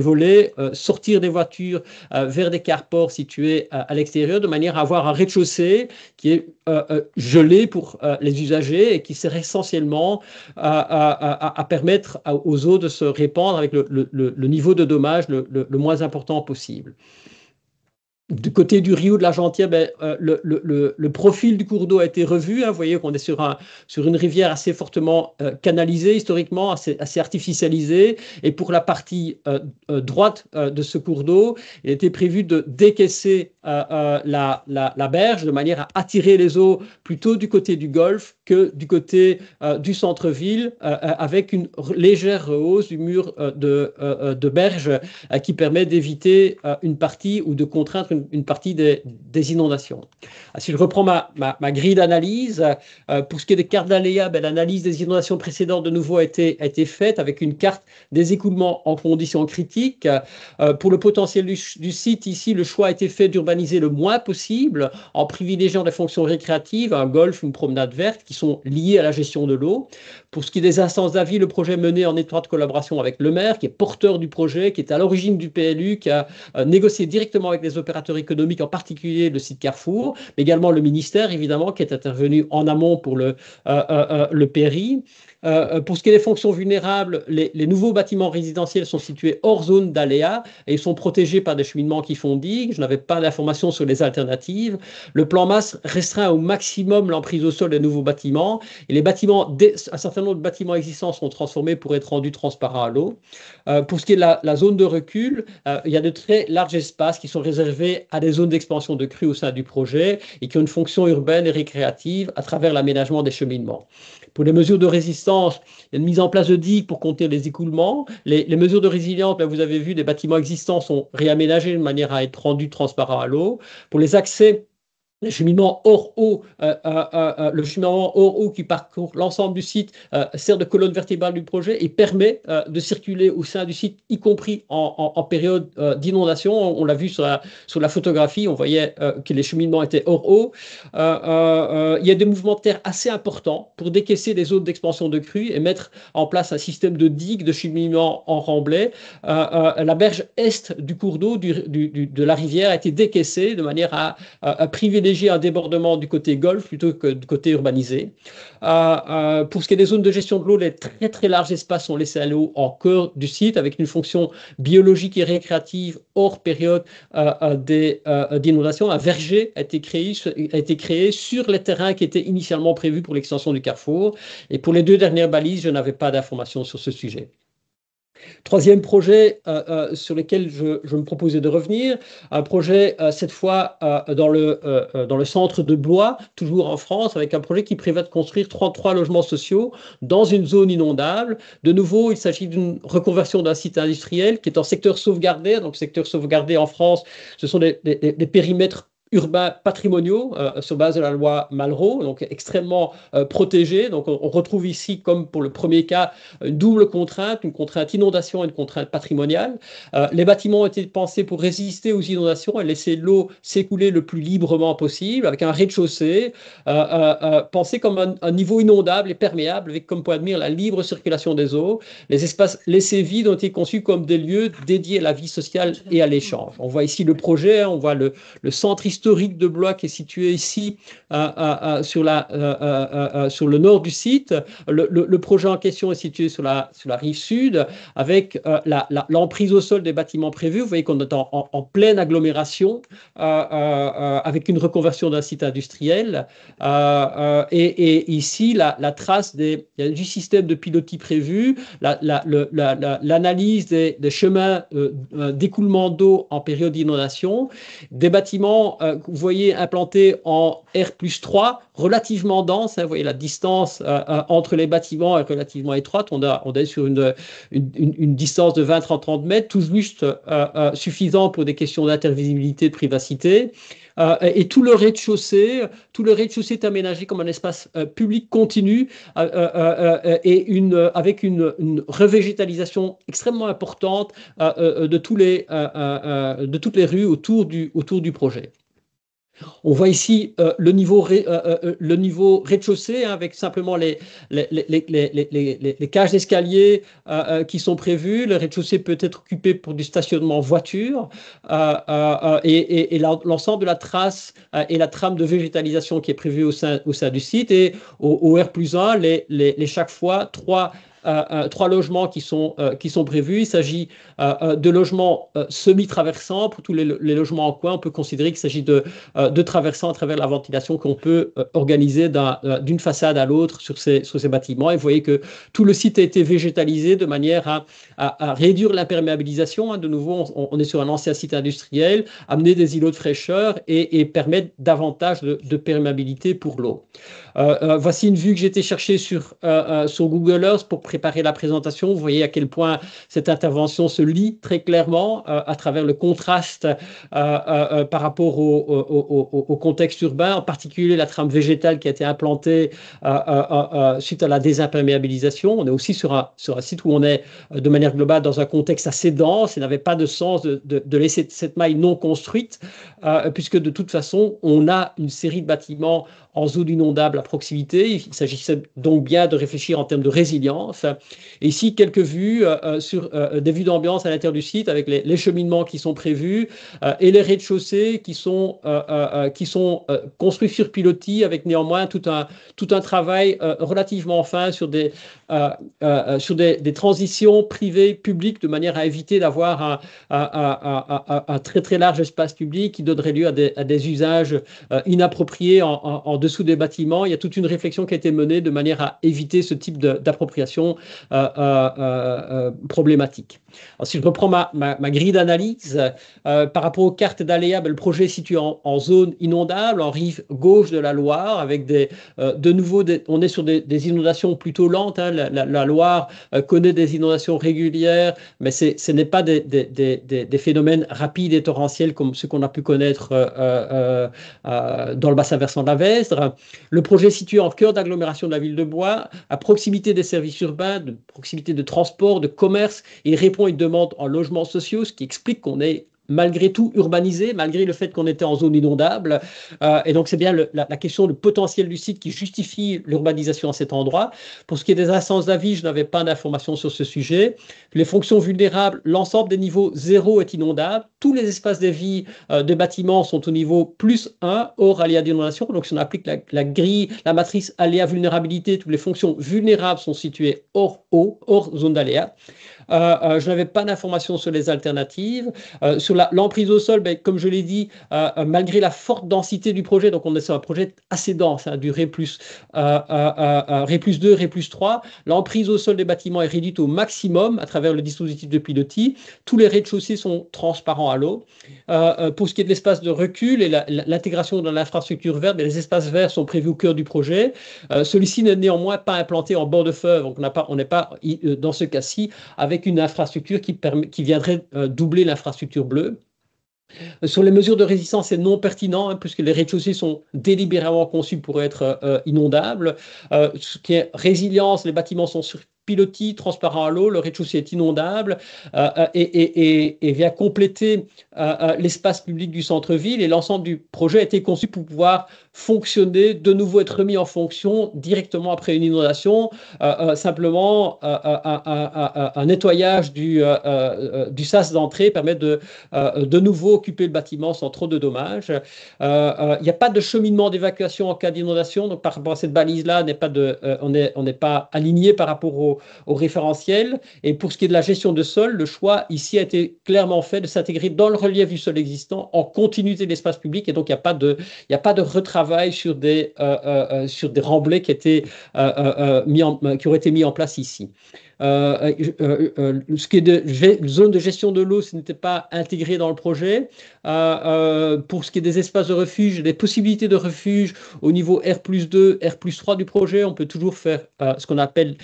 volets, sortir des voitures vers des carports situés à l'extérieur, de manière à avoir un rez-de-chaussée qui est gelé pour les usagers et qui sert essentiellement à permettre aux eaux de se répandre avec le niveau de dommage le moins important possible. Du côté du Rio de l'Argentière, le profil du cours d'eau a été revu. Vous voyez qu'on est sur une rivière assez fortement canalisée historiquement, assez artificialisée. Et pour la partie droite de ce cours d'eau, il était prévu de décaisser la berge de manière à attirer les eaux plutôt du côté du golfe que du côté du centre-ville, avec une légère rehausse du mur de berge qui permet d'éviter une partie ou de contraindre une une partie des inondations. Si je reprends ma grille d'analyse, pour ce qui est des cartes d'aléas, l'analyse des inondations précédentes de nouveau a été faite avec une carte des écoulements en conditions critiques. Pour le potentiel du site, ici, le choix a été fait d'urbaniser le moins possible en privilégiant des fonctions récréatives, un golf, une promenade verte, qui sont liées à la gestion de l'eau. Pour ce qui est des instances d'avis, le projet est mené en étroite collaboration avec le maire, qui est porteur du projet, qui est à l'origine du PLU, qui a négocié directement avec les opérateurs économiques, en particulier le site Carrefour, mais également le ministère, évidemment, qui est intervenu en amont pour le PRI. Pour ce qui est des fonctions vulnérables, les nouveaux bâtiments résidentiels sont situés hors zone d'aléas et ils sont protégés par des cheminements qui font digue. Je n'avais pas d'informations sur les alternatives. Le plan masse restreint au maximum l'emprise au sol des nouveaux bâtiments et un certain nombre de bâtiments existants sont transformés pour être rendus transparents à l'eau. Pour ce qui est de la zone de recul, il y a de très larges espaces qui sont réservés à des zones d'expansion de crues au sein du projet et qui ont une fonction urbaine et récréative à travers l'aménagement des cheminements. Pour les mesures de résistance, il y a une mise en place de digues pour contenir les écoulements. Les mesures de résilience, vous avez vu, des bâtiments existants sont réaménagés de manière à être rendus transparents à l'eau. Pour les accès, le cheminement hors eau, qui parcourt l'ensemble du site sert de colonne vertébrale du projet et permet de circuler au sein du site, y compris en période d'inondation. On l'a vu sur la photographie, on voyait que les cheminements étaient hors eau. Il y a des mouvements de terre assez importants pour décaisser les zones d'expansion de crues et mettre en place un système de digues, de cheminement en remblai. La berge est du cours d'eau de la rivière a été décaissée de manière à privilégier un débordement du côté golfe plutôt que du côté urbanisé. Pour ce qui est des zones de gestion de l'eau, les très très larges espaces sont laissés à l'eau en cœur du site avec une fonction biologique et récréative hors période d'inondation. Un verger a été créé sur les terrains qui étaient initialement prévus pour l'extension du carrefour. Et pour les 2 dernières balises, je n'avais pas d'informations sur ce sujet. Troisième projet sur lequel je me proposais de revenir, un projet cette fois dans le centre de Blois, toujours en France, avec un projet qui prévoit de construire 33 logements sociaux dans une zone inondable. De nouveau, il s'agit d'une reconversion d'un site industriel qui est en secteur sauvegardé. Donc, secteur sauvegardé en France, ce sont des périmètres urbains patrimoniaux sur base de la loi Malraux, donc extrêmement protégés. Donc on retrouve ici, comme pour le premier cas, une double contrainte, une contrainte inondation et une contrainte patrimoniale. Les bâtiments ont été pensés pour résister aux inondations et laisser l'eau s'écouler le plus librement possible, avec un rez-de-chaussée pensé comme un niveau inondable et perméable, avec comme point de mire la libre circulation des eaux. Les espaces laissés vides ont été conçus comme des lieux dédiés à la vie sociale et à l'échange. On voit ici le projet, on voit le centre historique de Blois qui est situé ici sur le nord du site. Le projet en question est situé sur la rive sud avec l'emprise au sol des bâtiments prévus. Vous voyez qu'on est en pleine agglomération avec une reconversion d'un site industriel. Et ici, la trace du système de pilotis prévu, l'analyse des chemins d'écoulement d'eau en période d'inondation, des bâtiments vous voyez implantés en R+3, relativement dense. Vous voyez la distance entre les bâtiments est relativement étroite. On est sur une distance de 20-30 mètres, tout juste suffisant pour des questions d'intervisibilité, de privacité. Et tout le rez-de-chaussée est aménagé comme un espace public continu avec une revégétalisation extrêmement importante de toutes les rues autour du projet. On voit ici le niveau rez-de-chaussée avec simplement les cages d'escalier qui sont prévues. Le rez-de-chaussée peut être occupé pour du stationnement voiture et l'ensemble de la trace et la trame de végétalisation qui est prévue au sein du site. Et au R+1, chaque fois, trois logements qui sont prévus. Il s'agit de logements semi-traversants. Pour tous les logements en coin, on peut considérer qu'il s'agit de traversants à travers la ventilation qu'on peut organiser d'une façade à l'autre sur ces bâtiments. Et vous voyez que tout le site a été végétalisé de manière à réduire l'imperméabilisation. De nouveau, on est sur un ancien site industriel, amener des îlots de fraîcheur et permettre davantage de perméabilité pour l'eau. Voici une vue que j'ai été chercher sur Google Earth pour préparé la présentation, vous voyez à quel point cette intervention se lie très clairement à travers le contraste par rapport au contexte urbain, en particulier la trame végétale qui a été implantée suite à la désimperméabilisation. On est aussi sur un site où on est de manière globale dans un contexte assez dense. Il n'avait pas de sens de laisser cette maille non construite, puisque de toute façon, on a une série de bâtiments en zone inondable à proximité. Il s'agissait donc bien de réfléchir en termes de résilience. Et ici, quelques vues sur des vues d'ambiance à l'intérieur du site avec les cheminements qui sont prévus et les rez-de-chaussée qui sont construits sur pilotis avec néanmoins tout un travail relativement fin sur des transitions privées publiques de manière à éviter d'avoir un très très large espace public qui donnerait lieu à des usages inappropriés en dessous des bâtiments. Il y a toute une réflexion qui a été menée de manière à éviter ce type d'appropriation problématique. Alors, si je reprends ma grille d'analyse, par rapport aux cartes d'aléas, le projet est situé en zone inondable, en rive gauche de la Loire, avec de nouveau, on est sur des inondations plutôt lentes. Hein. La Loire connaît des inondations régulières, mais ce n'est pas des phénomènes rapides et torrentiels comme ceux qu'on a pu connaître dans le bassin versant de la Vesdre. Le projet est situé en cœur d'agglomération de la ville de Blois, à proximité des services urbains, de proximité de transport, de commerce. Il répond à une demande en logements sociaux, ce qui explique qu'on est malgré tout urbanisé, malgré le fait qu'on était en zone inondable. Et donc, c'est bien la question du potentiel du site qui justifie l'urbanisation à cet endroit. Pour ce qui est des instances d'avis, je n'avais pas d'informations sur ce sujet. Les fonctions vulnérables, l'ensemble des niveaux 0 est inondable. Tous les espaces de vie de bâtiments sont au niveau +1, hors aléa d'inondation. Donc, si on applique la grille, la matrice aléa vulnérabilité, toutes les fonctions vulnérables sont situées hors eau, hors zone d'aléa. Je n'avais pas d'informations sur les alternatives. Sur l'emprise au sol, comme je l'ai dit, malgré la forte densité du projet, donc on est sur un projet assez dense, hein, du Ré+2, Ré+3, l'emprise au sol des bâtiments est réduite au maximum à travers le dispositif de pilotis. Tous les rez-de-chaussée sont transparents à l'eau. Pour ce qui est de l'espace de recul et l'intégration dans l'infrastructure verte, les espaces verts sont prévus au cœur du projet. Celui-ci n'est néanmoins pas implanté en bord de fleuve, donc on n'est pas dans ce cas-ci avec une infrastructure qui viendrait doubler l'infrastructure bleue. Sur les mesures de résistance, c'est non pertinent, hein, puisque les rez-de-chaussée sont délibérément conçus pour être inondables. Ce qui est résilience, les bâtiments sont sur pilotis, transparents à l'eau, le rez-de-chaussée est inondable et vient compléter l'espace public du centre-ville, et l'ensemble du projet a été conçu pour pouvoir fonctionner, de nouveau être remis en fonction directement après une inondation. Simplement, un nettoyage du sas d'entrée permet de nouveau occuper le bâtiment sans trop de dommages. Il n'y a pas de cheminement d'évacuation en cas d'inondation, donc par rapport à cette balise-là, on n'est pas aligné par rapport au référentiel. Et pour ce qui est de la gestion de sol, le choix ici a été clairement fait de s'intégrer dans le relief du sol existant en continuité de l'espace public, et donc il n'y a pas de retravail sur des remblais qui auraient été mis en place ici. Ce qui est de zone de gestion de l'eau, ce n'était pas intégré dans le projet. Pour ce qui est des espaces de refuge, des possibilités de refuge au niveau R+2, R+3 du projet, on peut toujours faire ce qu'on appelle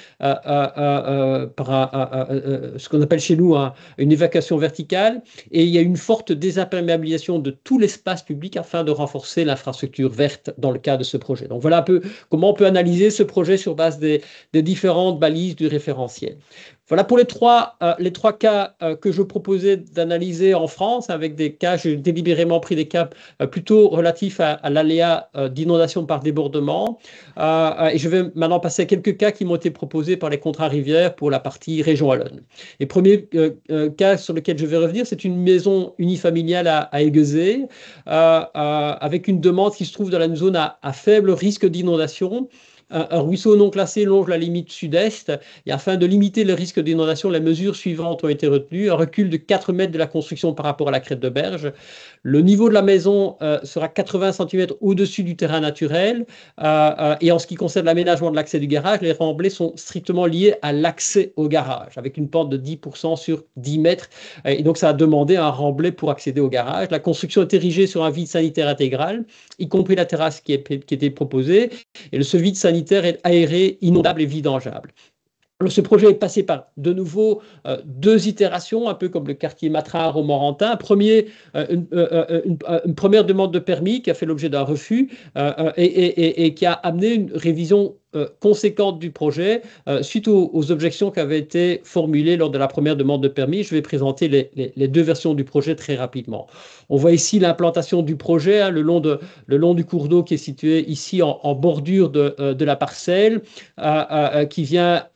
chez nous une évacuation verticale, et il y a une forte désimperméabilisation de tout l'espace public afin de renforcer l'infrastructure verte dans le cadre de ce projet. Donc voilà un peu comment on peut analyser ce projet sur base des différentes balises du référentiel. Voilà pour les trois cas que je proposais d'analyser en France, avec des cas, j'ai délibérément pris des cas plutôt relatifs à l'aléa d'inondation par débordement. Et je vais maintenant passer à quelques cas qui m'ont été proposés par les contrats rivières pour la partie région Wallonne. Les premiers cas sur lesquels je vais revenir, c'est une maison unifamiliale à Aiguezé, avec une demande qui se trouve dans une zone à faible risque d'inondation. Un ruisseau non classé longe la limite sud-est, et afin de limiter le risque d'inondation, les mesures suivantes ont été retenues. Un recul de 4 mètres de la construction par rapport à la crête de berge. Le niveau de la maison sera 80 cm au-dessus du terrain naturel. Et en ce qui concerne l'aménagement de l'accès du garage, les remblais sont strictement liés à l'accès au garage, avec une pente de 10% sur 10 mètres. Et donc, ça a demandé un remblai pour accéder au garage. La construction est érigée sur un vide sanitaire intégral, y compris la terrasse qui était proposée. Et ce vide sanitaire est aéré, inondable et vidangeable. Ce projet est passé par, de nouveau, 2 itérations, un peu comme le quartier Matra à Romorantin. Une première demande de permis qui a fait l'objet d'un refus et qui a amené une révision conséquente du projet suite aux objections qui avaient été formulées lors de la première demande de permis. Je vais présenter les 2 versions du projet très rapidement. On voit ici l'implantation du projet le long du cours d'eau qui est situé ici en bordure de la parcelle, qui vient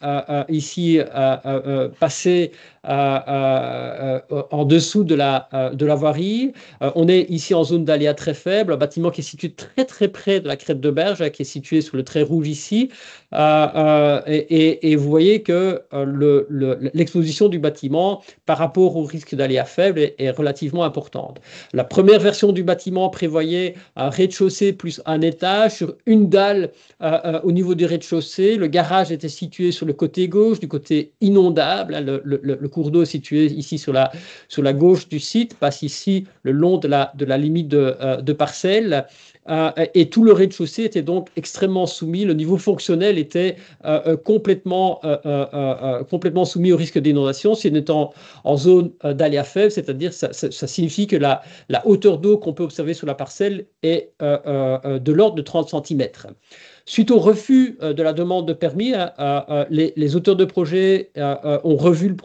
ici passer en dessous de la voirie. On est ici en zone d'aléa très faible, un bâtiment qui est situé très très près de la crête de berge, qui est situé sur le trait rouge ici. Et vous voyez que l'exposition du bâtiment par rapport au risque d'aléa faible est relativement importante. La première version du bâtiment prévoyait un rez-de-chaussée plus un étage sur une dalle au niveau du rez-de-chaussée. Le garage était situé sur le côté gauche, du côté inondable. Le cours d'eau est situé ici sur la gauche du site, passe ici le long de la limite de parcelle. Et tout le rez-de-chaussée était donc extrêmement soumis. Le niveau fonctionnel était complètement soumis au risque d'inondation. Si on est en zone d'aléa faible, c'est-à-dire ça signifie que la hauteur d'eau qu'on peut observer sur la parcelle est de l'ordre de 30 cm. Suite au refus de la demande de permis, les auteurs de projet ont revu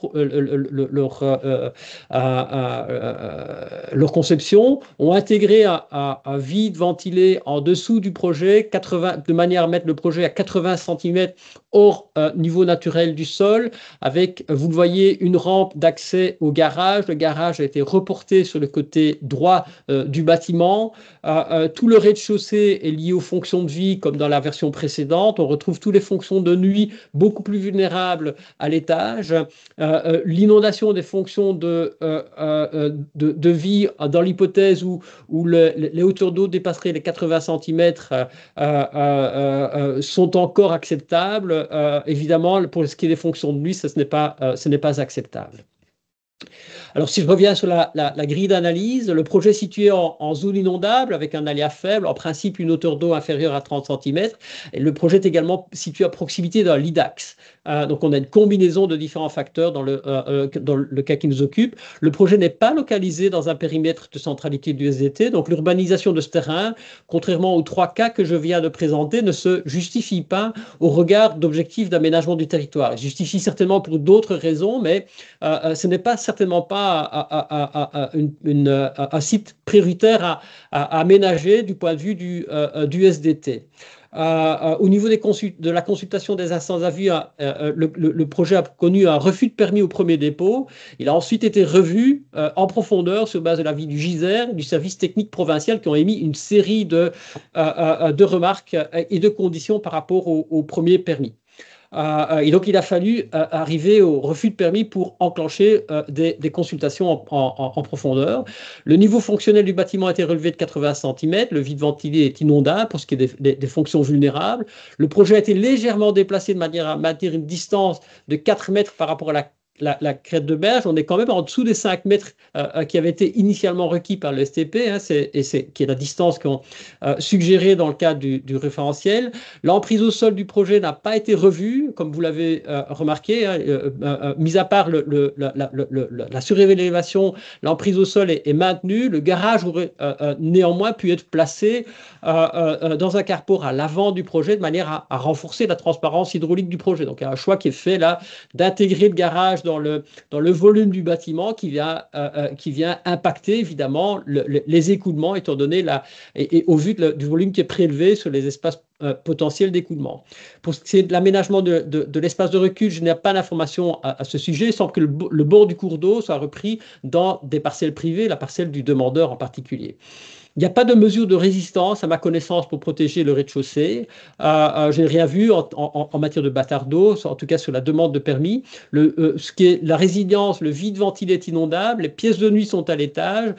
leur conception, ont intégré un vide ventilé en dessous du projet, de manière à mettre le projet à 80 cm hors niveau naturel du sol, avec, vous le voyez, une rampe d'accès au garage. Le garage a été reporté sur le côté droit du bâtiment. Tout le rez-de-chaussée est lié aux fonctions de vie, comme dans la version précédente. On retrouve toutes les fonctions de nuit beaucoup plus vulnérables à l'étage. L'inondation des fonctions de vie dans l'hypothèse où les hauteurs d'eau dépasseraient les 80 cm sont encore acceptables. Évidemment, pour ce qui est des fonctions de nuit, ce n'est pas acceptable. Alors, si je reviens sur la grille d'analyse, le projet est situé en zone inondable avec un aléa faible, en principe une hauteur d'eau inférieure à 30 cm. Et le projet est également situé à proximité d'un LIDAX. Donc, on a une combinaison de différents facteurs dans le cas qui nous occupe. Le projet n'est pas localisé dans un périmètre de centralité du SDT. Donc, l'urbanisation de ce terrain, contrairement aux 3 cas que je viens de présenter, ne se justifie pas au regard d'objectifs d'aménagement du territoire. Elle justifie certainement pour d'autres raisons, mais ce n'est pas certainement pas un site prioritaire à aménager du point de vue du SDT. Au niveau de la consultation des instances d'avis, le projet a connu un refus de permis au premier dépôt. Il a ensuite été revu en profondeur sur base de l'avis du GISER, du service technique provincial, qui ont émis une série de remarques et de conditions par rapport au premier permis. Et donc, il a fallu arriver au refus de permis pour enclencher des consultations en profondeur. Le niveau fonctionnel du bâtiment a été relevé de 80 cm. Le vide ventilé est inondable pour ce qui est des fonctions vulnérables. Le projet a été légèrement déplacé de manière à maintenir une distance de 4 mètres par rapport à la crête de berge. On est quand même en dessous des 5 mètres qui avaient été initialement requis par le STP, qui est la distance qu'on suggérée dans le cadre du référentiel. L'emprise au sol du projet n'a pas été revue, comme vous l'avez remarqué, mis à part la surélévation, l'emprise au sol est maintenue. Le garage aurait néanmoins pu être placé dans un carport à l'avant du projet de manière à renforcer la transparence hydraulique du projet. Donc, il y a un choix qui est fait là d'intégrer le garage dans le volume du bâtiment qui vient impacter évidemment les écoulements, étant donné et au vu du volume qui est prélevé sur les espaces potentiels d'écoulement. Pour ce qui est de l'aménagement de l'espace de recul, je n'ai pas d'informations à ce sujet. Il semble que le bord du cours d'eau soit repris dans des parcelles privées, la parcelle du demandeur en particulier. Il n'y a pas de mesure de résistance, à ma connaissance, pour protéger le rez-de-chaussée. Je n'ai rien vu en matière de bâtard d'eau, en tout cas sur la demande de permis. Ce qui est la résilience, le vide ventilé est inondable, les pièces de nuit sont à l'étage.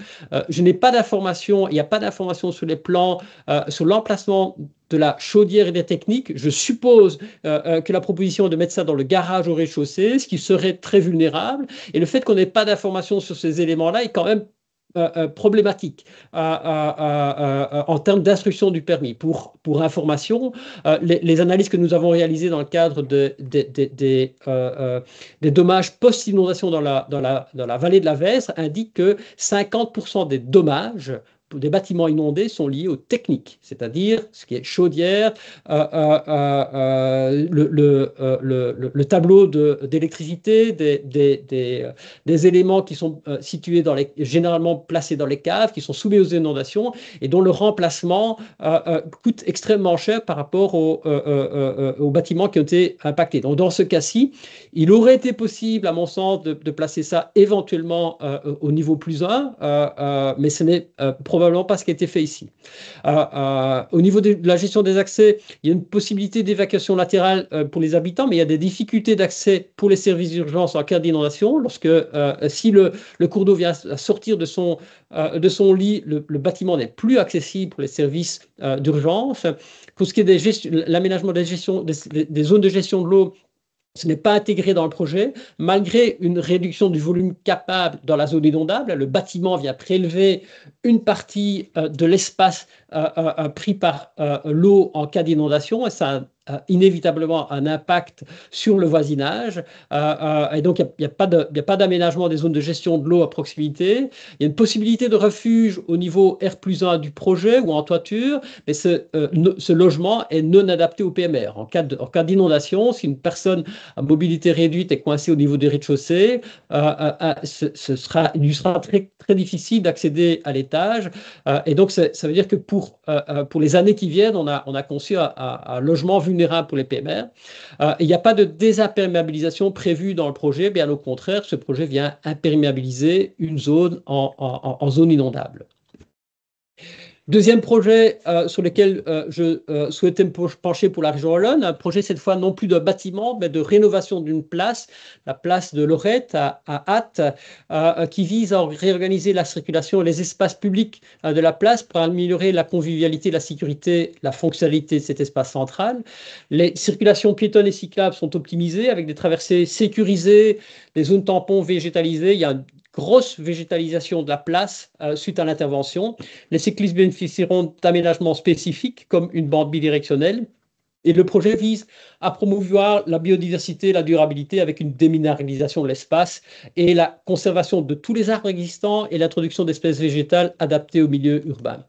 Je n'ai pas d'informations, il n'y a pas d'informations sur les plans, sur l'emplacement de la chaudière et des techniques. Je suppose que la proposition est de mettre ça dans le garage au rez-de-chaussée, ce qui serait très vulnérable. Et le fait qu'on n'ait pas d'informations sur ces éléments-là est quand même problématique en termes d'instruction du permis. Pour information, les analyses que nous avons réalisées dans le cadre des dommages post-inondation dans la vallée de la Vesdre indiquent que 50% des dommages des bâtiments inondés sont liés aux techniques, c'est-à-dire ce qui est chaudière, le tableau d'électricité, des éléments qui sont situés généralement placés dans les caves, qui sont soumis aux inondations et dont le remplacement coûte extrêmement cher par rapport aux bâtiments qui ont été impactés. Donc dans ce cas-ci, il aurait été possible, à mon sens, de placer ça éventuellement au niveau plus 1, mais ce n'est probablement pas ce qui a été fait ici. Au niveau de la gestion des accès, il y a une possibilité d'évacuation latérale pour les habitants, mais il y a des difficultés d'accès pour les services d'urgence en cas d'inondation. Si le cours d'eau vient à sortir de son lit, le bâtiment n'est plus accessible pour les services d'urgence. Pour ce qui est de l'aménagement des zones de gestion de l'eau, ce n'est pas intégré dans le projet, malgré une réduction du volume capable dans la zone inondable. Le bâtiment vient prélever une partie de l'espace pris par l'eau en cas d'inondation, et ça a inévitablement un impact sur le voisinage. Et donc, il n'y a pas d'aménagement des zones de gestion de l'eau à proximité. Il y a une possibilité de refuge au niveau R+1 du projet ou en toiture, mais ce logement est non adapté au PMR. En cas d'inondation, si une personne à mobilité réduite est coincée au niveau des rez-de-chaussée, il lui sera très, très difficile d'accéder à l'étage. Et donc, ça veut dire que pour les années qui viennent, on a conçu un logement vulnérable pour les PMR. Il n'y a pas de désimperméabilisation prévue dans le projet. Bien au contraire, ce projet vient imperméabiliser une zone en zone inondable. Deuxième projet sur lequel je souhaitais me pencher pour la région Wallonne, un projet cette fois non plus de bâtiment, mais de rénovation d'une place, la place de Lorette à Ath, qui vise à réorganiser la circulation et les espaces publics de la place pour améliorer la convivialité, la sécurité, la fonctionnalité de cet espace central. Les circulations piétonnes et cyclables sont optimisées avec des traversées sécurisées, des zones tampons végétalisées. Il y a une grosse végétalisation de la place suite à l'intervention. Les cyclistes bénéficieront d'aménagements spécifiques comme une bande bidirectionnelle. Et le projet vise à promouvoir la biodiversité et la durabilité avec une déminéralisation de l'espace et la conservation de tous les arbres existants et l'introduction d'espèces végétales adaptées au milieu urbain.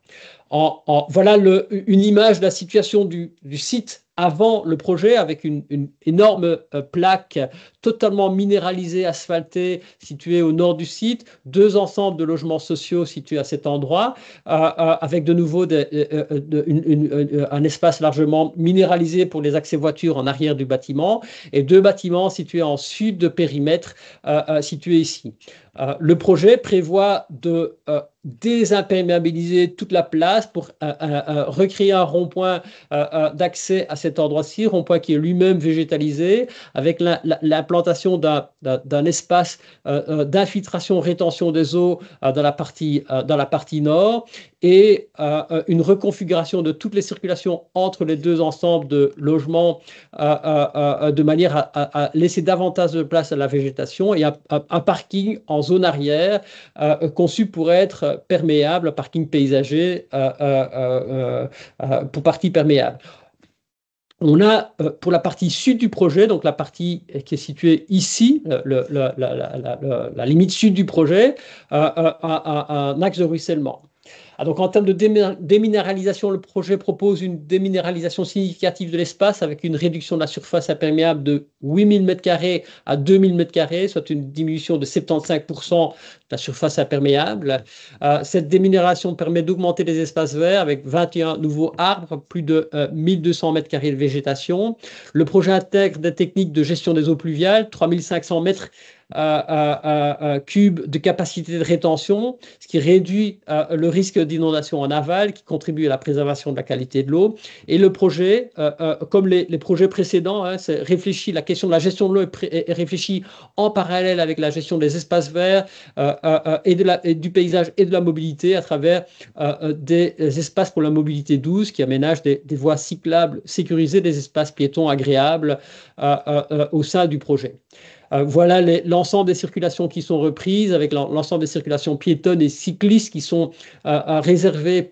Voilà une image de la situation du site avant le projet, avec une énorme plaque totalement minéralisée, asphaltée, située au nord du site, 2 ensembles de logements sociaux situés à cet endroit, avec de nouveau un espace largement minéralisé pour les accès voitures en arrière du bâtiment, et 2 bâtiments situés en sud de périmètre, situés ici. Le projet prévoit de désimperméabiliser toute la place pour recréer un rond-point d'accès à cet endroit-ci, rond-point qui est lui-même végétalisé, avec l'implantation d'un espace d'infiltration, rétention des eaux dans la partie nord, et une reconfiguration de toutes les circulations entre les 2 ensembles de logements de manière à laisser davantage de place à la végétation, et un parking en zone arrière conçu pour être perméable, parking paysager pour partie perméable. On a, pour la partie sud du projet, donc la partie qui est située ici, la limite sud du projet, un axe de ruissellement. Donc, en termes de déminéralisation, le projet propose une déminéralisation significative de l'espace avec une réduction de la surface imperméable de 8000 m² à 2000 m², soit une diminution de 75% de la surface imperméable. Cette déminération permet d'augmenter les espaces verts avec 21 nouveaux arbres, plus de 1200 m² de végétation. Le projet intègre des techniques de gestion des eaux pluviales, 3500 mètres cubes de capacité de rétention, ce qui réduit le risque d'inondation en aval, qui contribue à la préservation de la qualité de l'eau. Et le projet, comme les projets précédents, la question de la gestion de l'eau est réfléchie en parallèle avec la gestion des espaces verts et du paysage et de la mobilité à travers des espaces pour la mobilité douce qui aménagent des voies cyclables sécurisées, des espaces piétons agréables au sein du projet. Voilà l'ensemble des circulations qui sont reprises, avec l'ensemble des circulations piétonnes et cyclistes qui sont réservées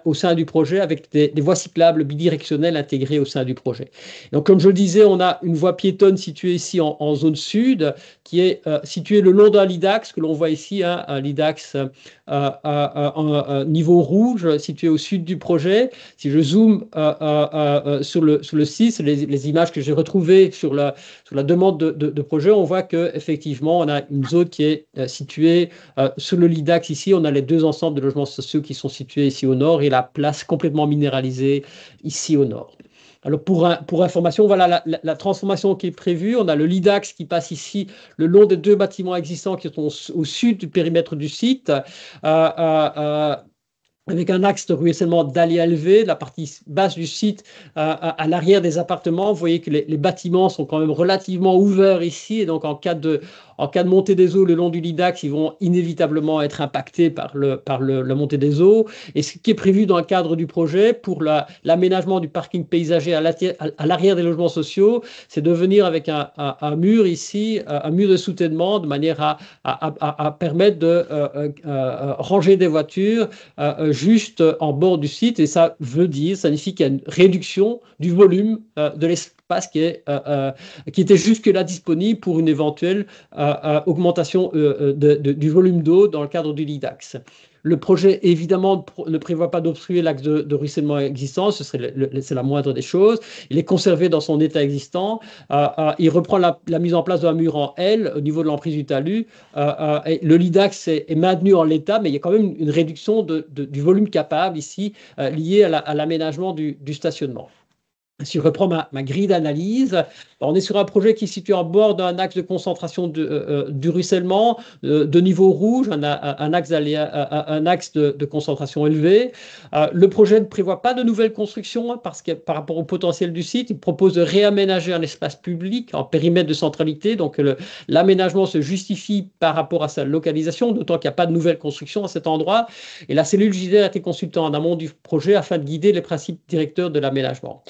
au sein du projet, avec des voies cyclables bidirectionnelles intégrées au sein du projet. Donc, comme je le disais, on a une voie piétonne située ici en zone sud, qui est située le long d'un lidax, que l'on voit ici, hein, un lidax niveau rouge, situé au sud du projet. Si je zoome sur le site, les images que j'ai retrouvées sur la demande de projet, on voit qu'effectivement, on a une zone qui est située sur le lidax ici. On a les deux ensembles de logements sociaux qui sont situés ici au nord et la place complètement minéralisée ici au nord. Alors pour information, voilà la transformation qui est prévue. On a le lidax qui passe ici le long des deux bâtiments existants qui sont au sud du périmètre du site. Avec un axe de ruissellement d'Ali élevé, la partie basse du site à l'arrière des appartements. Vous voyez que les bâtiments sont quand même relativement ouverts ici, et donc en cas de montée des eaux le long du lidax, ils vont inévitablement être impactés par la montée des eaux. Et ce qui est prévu dans le cadre du projet pour l'aménagement du parking paysager à l'arrière des logements sociaux, c'est de venir avec un mur ici, un mur de soutènement, de manière à permettre de ranger des voitures juste en bord du site, et ça signifie qu'il y a une réduction du volume de l'espace qui était jusque-là disponible pour une éventuelle augmentation du volume d'eau dans le cadre du lidax. Le projet, évidemment, ne prévoit pas d'obstruer l'axe de ruissellement existant, c'est la moindre des choses. Il est conservé dans son état existant. Il reprend la mise en place d'un mur en L au niveau de l'emprise du talus. Et le lidax est maintenu en l'état, mais il y a quand même une réduction du volume capable ici, lié à l'aménagement du stationnement. Si je reprends ma grille d'analyse, on est sur un projet qui est situé en bord d'un axe de concentration du ruissellement de niveau rouge, un axe de concentration élevé. Le projet ne prévoit pas de nouvelles constructions, hein, parce que par rapport au potentiel du site, il propose de réaménager un espace public en périmètre de centralité. Donc l'aménagement se justifie par rapport à sa localisation, d'autant qu'il n'y a pas de nouvelles constructions à cet endroit. Et la cellule JDR a été consultée en amont du projet afin de guider les principes directeurs de l'aménagement.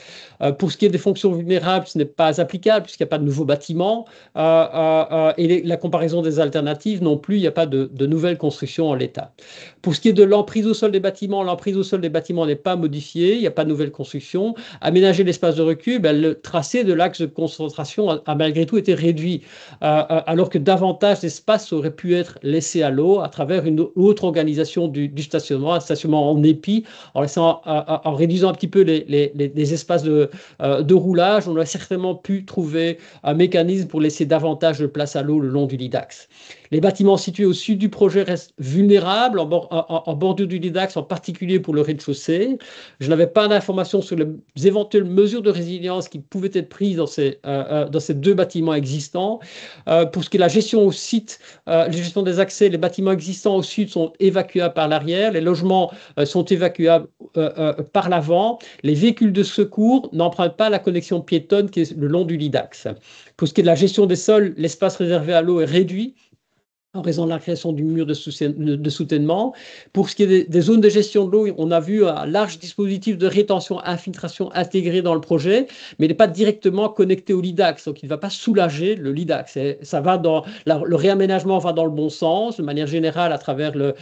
Pour ce qui est des fonctions vulnérables, ce n'est pas applicable puisqu'il n'y a pas de nouveaux bâtiments. Et la comparaison des alternatives non plus, il n'y a pas de nouvelles constructions en l'état. Pour ce qui est de l'emprise au sol des bâtiments, l'emprise au sol des bâtiments n'est pas modifiée, il n'y a pas de nouvelles constructions. Aménager l'espace de recul, le tracé de l'axe de concentration a malgré tout été réduit, alors que davantage d'espace aurait pu être laissé à l'eau à travers une autre organisation du stationnement, un stationnement en épi, en réduisant un petit peu les espaces de roulage. On aurait certainement pu trouver un mécanisme pour laisser davantage de place à l'eau le long du lidax. Les bâtiments situés au sud du projet restent vulnérables en bordure du lidax, en particulier pour le rez-de-chaussée. Je n'avais pas d'informations sur les éventuelles mesures de résilience qui pouvaient être prises dans ces deux bâtiments existants. Pour ce qui est de la gestion au site, la gestion des accès, les bâtiments existants au sud sont évacuables par l'arrière, les logements sont évacuables par l'avant. Les véhicules de secours n'empruntent pas la connexion piétonne qui est le long du lidax. Pour ce qui est de la gestion des sols, l'espace réservé à l'eau est réduit en raison de la création du mur de soutènement. Pour ce qui est des zones de gestion de l'eau, on a vu un large dispositif de rétention, infiltration intégré dans le projet, mais il n'est pas directement connecté au lidax, donc il ne va pas soulager le lidax. Le réaménagement va dans le bon sens, de manière générale, à travers la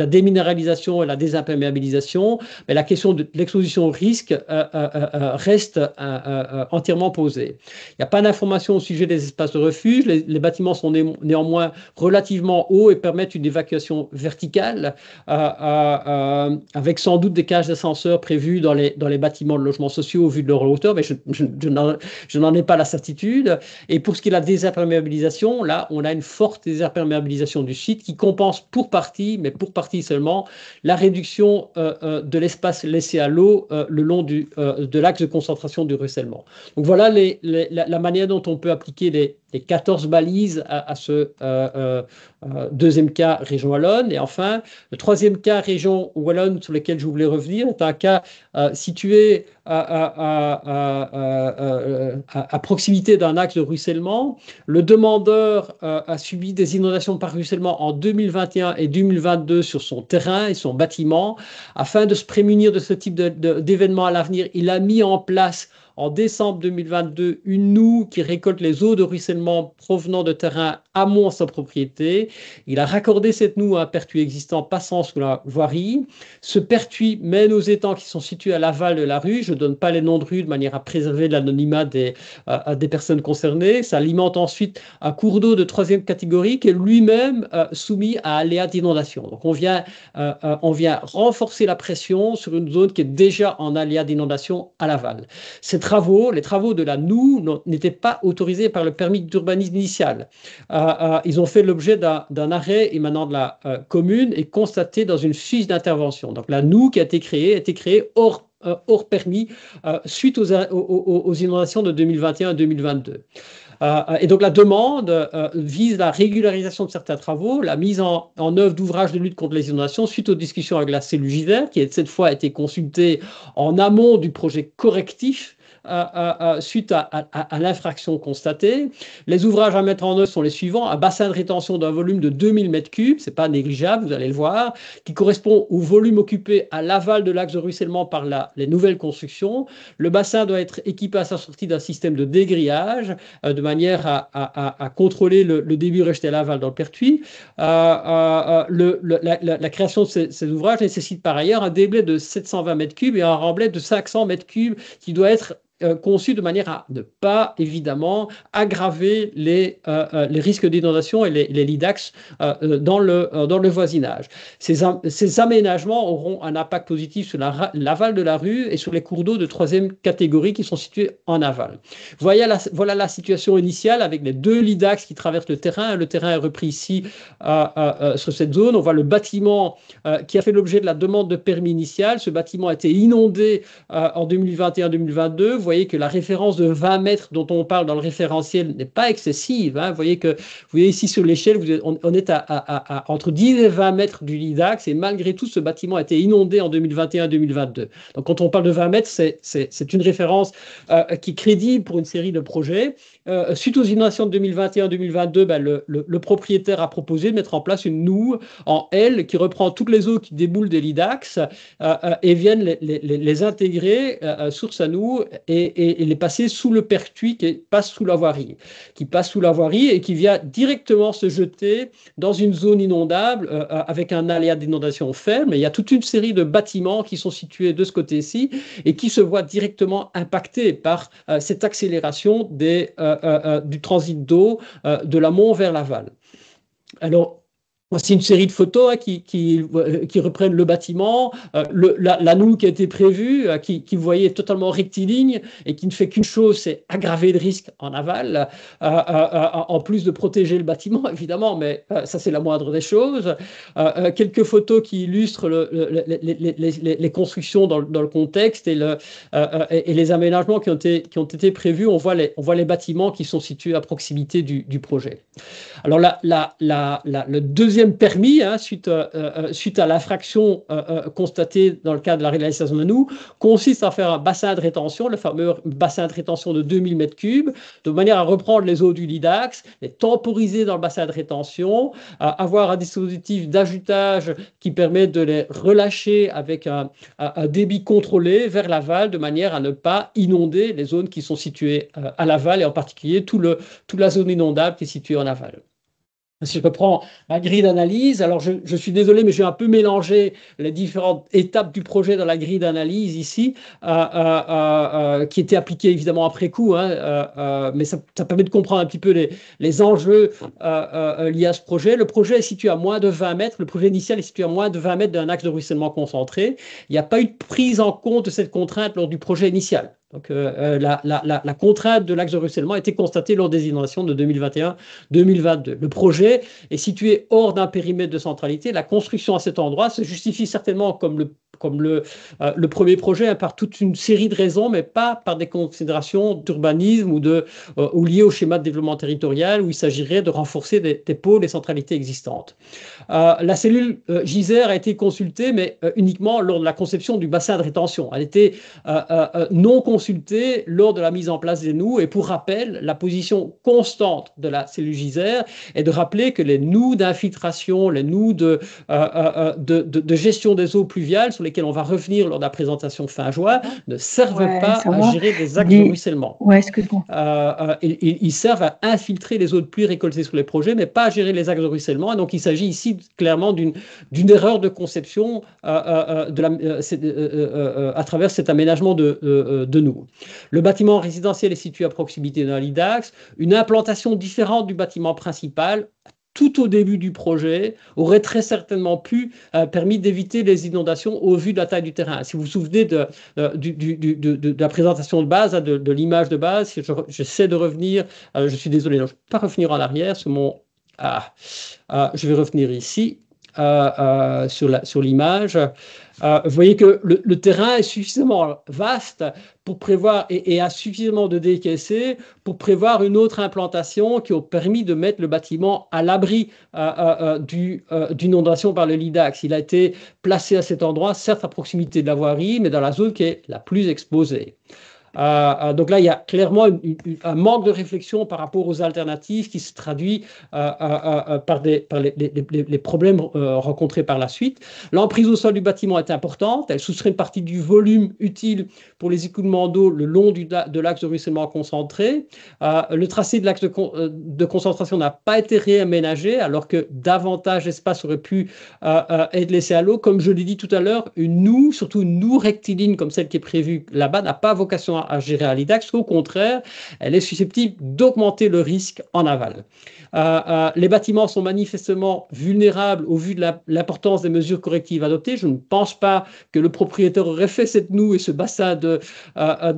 déminéralisation et la désimperméabilisation, mais la question de l'exposition au risque reste entièrement posée. Il n'y a pas d'information au sujet des espaces de refuge. Les bâtiments sont néanmoins relativement hauts et permettent une évacuation verticale, avec sans doute des cages d'ascenseurs prévues dans les bâtiments de logements sociaux au vu de leur hauteur, mais je n'en ai pas la certitude. Et pour ce qui est de la désimperméabilisation, là, on a une forte désimperméabilisation du site qui compense pour partie, mais pour partie seulement, la réduction de l'espace laissé à l'eau le long de l'axe de concentration du ruissellement. Donc voilà la manière dont on peut appliquer les 14 balises à ce Deuxième cas, région Wallonne. Et enfin, le troisième cas, région Wallonne, sur lequel je voulais revenir, est un cas situé à proximité d'un axe de ruissellement. Le demandeur a subi des inondations par ruissellement en 2021 et 2022 sur son terrain et son bâtiment. Afin de se prémunir de ce type d'événements à l'avenir, il a mis en place en décembre 2022 une noue qui récolte les eaux de ruissellement provenant de terrains amont à sa propriété. Il a raccordé cette noue à un pertuis existant passant sous la voirie. Ce pertuis mène aux étangs qui sont situés à l'aval de la rue. Je ne donne pas les noms de rues de manière à préserver l'anonymat des personnes concernées. Ça alimente ensuite un cours d'eau de troisième catégorie qui est lui-même soumis à aléas d'inondation. Donc on vient renforcer la pression sur une zone qui est déjà en aléas d'inondation à l'aval. Les travaux de la noue n'étaient pas autorisés par le permis d'urbanisme initial. Ils ont fait l'objet d'un arrêt émanant de la commune et constaté dans une fiche d'intervention. Donc la noue qui a été créée hors permis suite aux inondations de 2021 et 2022. Et donc la demande vise la régularisation de certains travaux, la mise en œuvre d'ouvrages de lutte contre les inondations suite aux discussions avec la cellule JVER, qui a cette fois été consultée en amont du projet correctif suite à l'infraction constatée. Les ouvrages à mettre en œuvre sont les suivants: un bassin de rétention d'un volume de 2000 m3, c'est pas négligeable, vous allez le voir, qui correspond au volume occupé à l'aval de l'axe de ruissellement par les nouvelles constructions. Le bassin doit être équipé à sa sortie d'un système de dégrillage de manière à contrôler le débit rejeté à l'aval dans le pertuis. La création de ces ouvrages nécessite par ailleurs un déblai de 720 m3 et un remblai de 500 m3 qui doit être conçu de manière à ne pas, évidemment, aggraver les risques d'inondation et les lits d'axe dans le voisinage. Ces aménagements auront un impact positif sur l'aval de la rue et sur les cours d'eau de troisième catégorie qui sont situés en aval. Voilà la situation initiale avec les deux lits d'axe qui traversent le terrain. Le terrain est repris ici sur cette zone. On voit le bâtiment qui a fait l'objet de la demande de permis initial. Ce bâtiment a été inondé en 2021-2022. Vous voyez que la référence de 20 mètres dont on parle dans le référentiel n'est pas excessive. Vous voyez ici sur l'échelle, on est à entre 10 et 20 mètres du lit d'axe et malgré tout, ce bâtiment a été inondé en 2021-2022. Donc quand on parle de 20 mètres, c'est une référence qui est crédible pour une série de projets. Suite aux inondations de 2021-2022, le propriétaire a proposé de mettre en place une noue en L qui reprend toutes les eaux qui déboulent des lits d'axe et viennent les intégrer sur sa noue et les passer sous le pertuis qui passe sous la voirie et qui vient directement se jeter dans une zone inondable avec un aléa d'inondation faible. Mais il y a toute une série de bâtiments qui sont situés de ce côté-ci et qui se voient directement impactés par cette accélération du transit d'eau de l'amont vers l'aval. Alors, voici une série de photos qui reprennent le bâtiment, la noue qui a été prévue, qui vous voyez est totalement rectiligne et qui ne fait qu'une chose, c'est aggraver le risque en aval, en plus de protéger le bâtiment, évidemment, mais ça c'est la moindre des choses. Quelques photos qui illustrent les constructions dans le contexte et les aménagements qui ont été prévus. On voit les bâtiments qui sont situés à proximité du projet. Alors le deuxième permis, suite à l'infraction constatée dans le cadre de la réalisation de nous, consiste à faire un bassin de rétention, le fameux bassin de rétention de 2000 m3, de manière à reprendre les eaux du lit d'axe, les temporiser dans le bassin de rétention, avoir un dispositif d'ajoutage qui permet de les relâcher avec un débit contrôlé vers l'aval, de manière à ne pas inonder les zones qui sont situées à l'aval et en particulier toute la zone inondable qui est située en aval. Si je reprends ma grille d'analyse, alors je suis désolé, mais j'ai un peu mélangé les différentes étapes du projet dans la grille d'analyse ici, qui étaient appliquées évidemment après coup, mais ça permet de comprendre un petit peu les enjeux liés à ce projet. Le projet est situé à moins de 20 mètres, le projet initial est situé à moins de 20 mètres d'un axe de ruissellement concentré. Il n'y a pas eu de prise en compte de cette contrainte lors du projet initial. Donc la contrainte de l'axe de ruissellement a été constatée lors des inondations de 2021-2022. Le projet est situé hors d'un périmètre de centralité. La construction à cet endroit se justifie certainement comme le comme le premier projet, hein, par toute une série de raisons, mais pas par des considérations d'urbanisme ou liées au schéma de développement territorial, où il s'agirait de renforcer des pôles et centralités existantes. La cellule GISER a été consultée, mais uniquement lors de la conception du bassin de rétention. Elle était non consultée lors de la mise en place des nous. Et pour rappel, la position constante de la cellule GISER est de rappeler que les nous d'infiltration, les nous de gestion des eaux pluviales, sur lesquels on va revenir lors de la présentation fin juin, ne servent pas à gérer des axes de ruissellement. Ils servent à infiltrer les eaux de pluie récoltées sur les projets, mais pas à gérer les axes de ruissellement. Et donc, il s'agit ici clairement d'une erreur de conception à travers cet aménagement de nous. Le bâtiment résidentiel est situé à proximité d'un lit d'axe. Une implantation différente du bâtiment principal tout au début du projet, aurait très certainement permis d'éviter les inondations au vu de la taille du terrain. Si vous vous souvenez de la présentation de base, de l'image de base, j'essaie de revenir, je suis désolé, je ne vais pas revenir en arrière, je vais revenir ici. Sur l'image. Vous voyez que le terrain est suffisamment vaste pour prévoir et a suffisamment de décaissés pour prévoir une autre implantation qui a permis de mettre le bâtiment à l'abri d'inondation par le lit d'axe. Il a été placé à cet endroit, certes à proximité de la voirie, mais dans la zone qui est la plus exposée. Donc là, il y a clairement un manque de réflexion par rapport aux alternatives qui se traduit par les problèmes rencontrés par la suite. L'emprise au sol du bâtiment est importante. Elle soustrait une partie du volume utile pour les écoulements d'eau le long de l'axe de ruissellement concentré. Le tracé de l'axe de concentration n'a pas été réaménagé, alors que davantage d'espace aurait pu être laissé à l'eau. Comme je l'ai dit tout à l'heure, surtout une noue rectiligne comme celle qui est prévue là-bas, n'a pas vocation à gérer à l'IDAX. Au contraire, elle est susceptible d'augmenter le risque en aval. Les bâtiments sont manifestement vulnérables au vu de l'importance des mesures correctives adoptées. Je ne pense pas que le propriétaire aurait fait cette noue et ce bassin de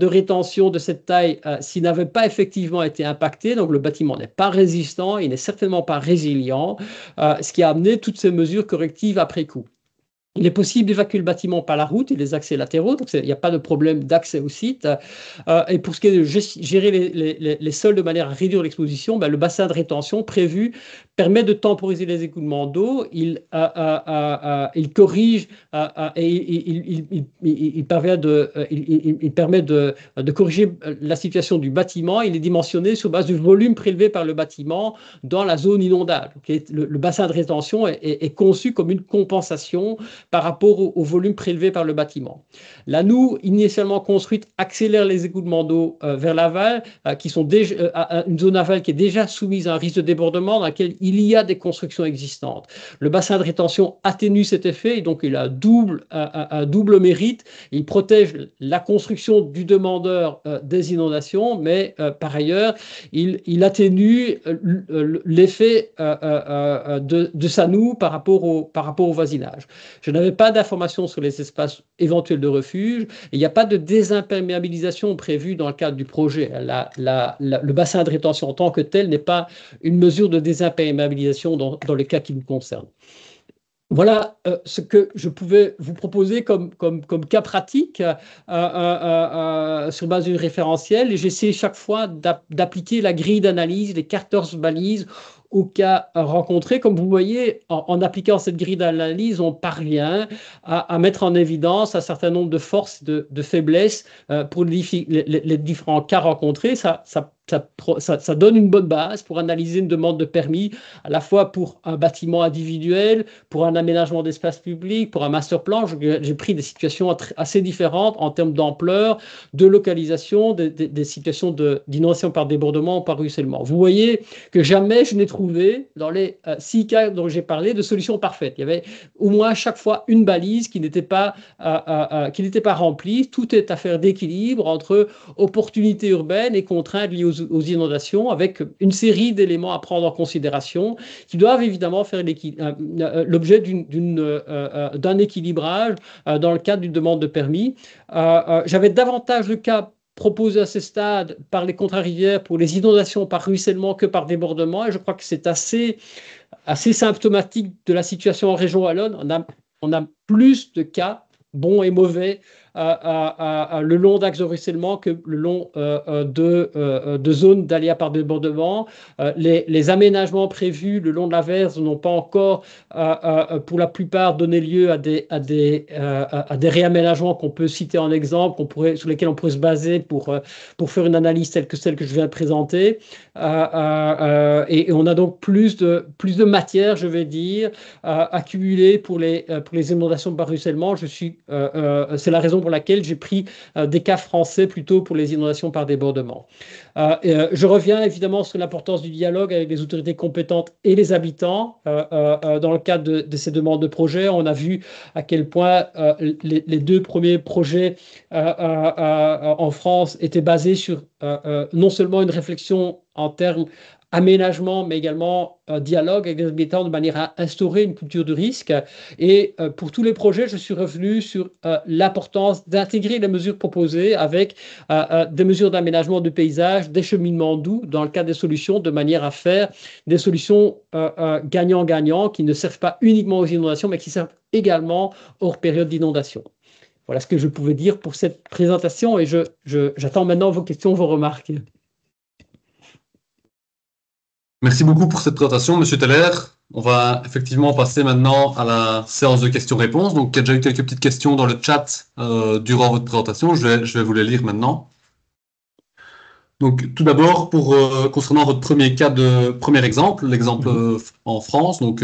rétention de cette taille s'il n'avait pas effectivement été impacté. Donc le bâtiment n'est pas résistant, il n'est certainement pas résilient, ce qui a amené toutes ces mesures correctives après coup. Il est possible d'évacuer le bâtiment par la route et les accès latéraux, donc il n'y a pas de problème d'accès au site. Et pour ce qui est de gérer les sols de manière à réduire l'exposition, le bassin de rétention prévu permet de temporiser les écoulements d'eau, il corrige et il permet de corriger la situation du bâtiment. Il est dimensionné sur base du volume prélevé par le bâtiment dans la zone inondable. Le bassin de rétention est conçu comme une compensation par rapport au volume prélevé par le bâtiment. La noue, initialement construite, accélère les écoulements d'eau vers l'aval, qui sont déjà une zone aval qui est déjà soumise à un risque de débordement dans laquelle il y a des constructions existantes. Le bassin de rétention atténue cet effet et donc il a un double mérite. Il protège la construction du demandeur des inondations, mais par ailleurs, il atténue l'effet de sa noue par rapport au voisinage. Je n'avais pas d'informations sur les espaces éventuels de refuge. Il n'y a pas de désimperméabilisation prévue dans le cadre du projet. Le bassin de rétention en tant que tel n'est pas une mesure de désimperméabilisation dans le cas qui nous concerne. Voilà ce que je pouvais vous proposer comme cas pratique sur base d'une référentielle. Et j'essaie chaque fois d'appliquer la grille d'analyse, les 14 balises au cas rencontré. Comme vous voyez, en appliquant cette grille d'analyse, on parvient à mettre en évidence un certain nombre de forces, de faiblesses pour les différents cas rencontrés. Ça donne une bonne base pour analyser une demande de permis, à la fois pour un bâtiment individuel, pour un aménagement d'espace public, pour un master plan. J'ai pris des situations assez différentes en termes d'ampleur, de localisation, des situations d'inondation par débordement ou par ruissellement. Vous voyez que jamais je n'ai trouvé, dans les 6 cas dont j'ai parlé, de solution parfaite. Il y avait au moins chaque fois une balise qui n'était pas remplie. Tout est affaire d'équilibre entre opportunités urbaines et contraintes liées aux inondations, avec une série d'éléments à prendre en considération qui doivent évidemment faire l'objet d'un équilibrage dans le cadre d'une demande de permis. J'avais davantage de cas proposés à ce stade par les contrats-rivières pour les inondations par ruissellement que par débordement, et je crois que c'est assez symptomatique de la situation en région wallonne. On a plus de cas bons et mauvais le long d'axes de ruissellement que le long de zones d'aléas par débordement. Les aménagements prévus le long de la Verse n'ont pas encore, pour la plupart, donné lieu à des réaménagements qu'on peut citer en exemple, sur lesquels on pourrait se baser pour faire une analyse telle que celle que je viens de présenter. Et on a donc plus de matière, je vais dire, accumulée pour les inondations par ruissellement. C'est la raison pour laquelle j'ai pris des cas français plutôt pour les inondations par débordement. Je reviens évidemment sur l'importance du dialogue avec les autorités compétentes et les habitants. Dans le cadre de ces demandes de projets, on a vu à quel point les deux premiers projets en France étaient basés sur non seulement une réflexion en termes aménagement, mais également dialogue avec les habitants de manière à instaurer une culture de risque. Et pour tous les projets, je suis revenu sur l'importance d'intégrer les mesures proposées avec des mesures d'aménagement de paysage, des cheminements doux dans le cadre des solutions, de manière à faire des solutions gagnant-gagnant qui ne servent pas uniquement aux inondations, mais qui servent également hors période d'inondation. Voilà ce que je pouvais dire pour cette présentation et j'attends maintenant vos questions, vos remarques. Merci beaucoup pour cette présentation, Monsieur Teller. On va effectivement passer maintenant à la séance de questions-réponses. Donc, il y a déjà eu quelques petites questions dans le chat durant votre présentation. Je vais vous les lire maintenant. Donc, tout d'abord, concernant votre premier exemple, l'exemple en France, donc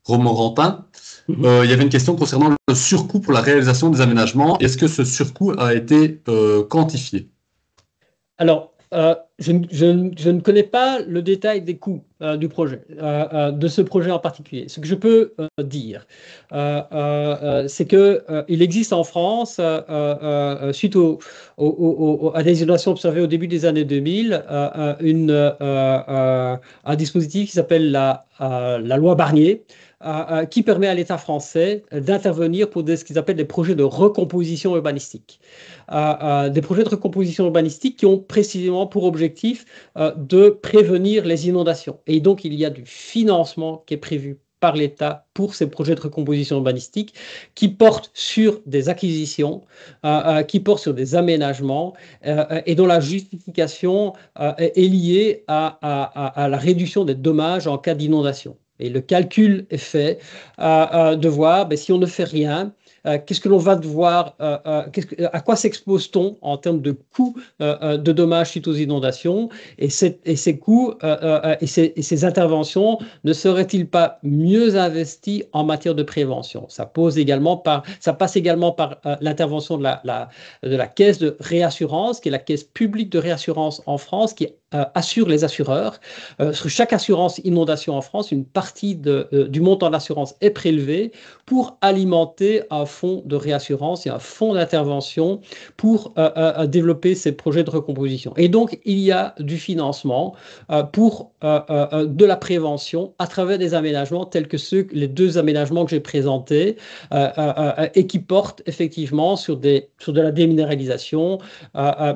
Romorantin, il y avait une question concernant le surcoût pour la réalisation des aménagements. Est-ce que ce surcoût a été quantifié? Alors, je ne connais pas le détail des coûts du projet, de ce projet en particulier. Ce que je peux dire, c'est qu'il existe en France, suite à des inondations observées au début des années 2000, un dispositif qui s'appelle la loi Barnier, qui permet à l'État français d'intervenir pour ce qu'ils appellent des projets de recomposition urbanistique. Des projets de recomposition urbanistique qui ont précisément pour objectif de prévenir les inondations. Et donc, il y a du financement qui est prévu par l'État pour ces projets de recomposition urbanistique qui portent sur des acquisitions, qui portent sur des aménagements et dont la justification est liée à la réduction des dommages en cas d'inondation. Et le calcul est fait de voir si on ne fait rien, qu'est-ce que l'on va devoir, à quoi s'expose-t-on en termes de coûts de dommages suite aux inondations et ces coûts et ces interventions ne seraient-ils pas mieux investis en matière de prévention? Ça passe également par l'intervention de la caisse de réassurance, qui est la caisse publique de réassurance en France, qui assure les assureurs. Sur chaque assurance inondation en France, une partie du montant de l'assurance est prélevée pour alimenter un fonds de réassurance et un fonds d'intervention pour développer ces projets de recomposition. Et donc, il y a du financement pour de la prévention à travers des aménagements tels que les deux aménagements que j'ai présentés et qui portent effectivement sur de la déminéralisation,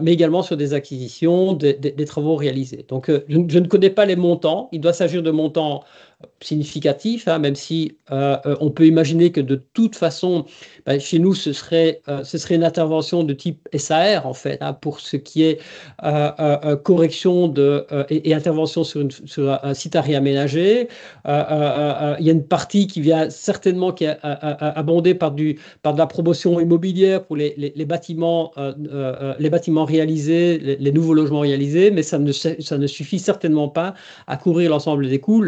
mais également sur des acquisitions, des travaux réalisés. Donc, je ne connais pas les montants. Il doit s'agir de montants significatif, même si on peut imaginer que de toute façon, chez nous, ce serait une intervention de type SAR, en fait, pour ce qui est correction et intervention sur un site à réaménager. Il y a une partie qui vient certainement, qui est abondée par de la promotion immobilière pour les bâtiments réalisés, les nouveaux logements réalisés, mais ça ne suffit certainement pas à couvrir l'ensemble des coûts.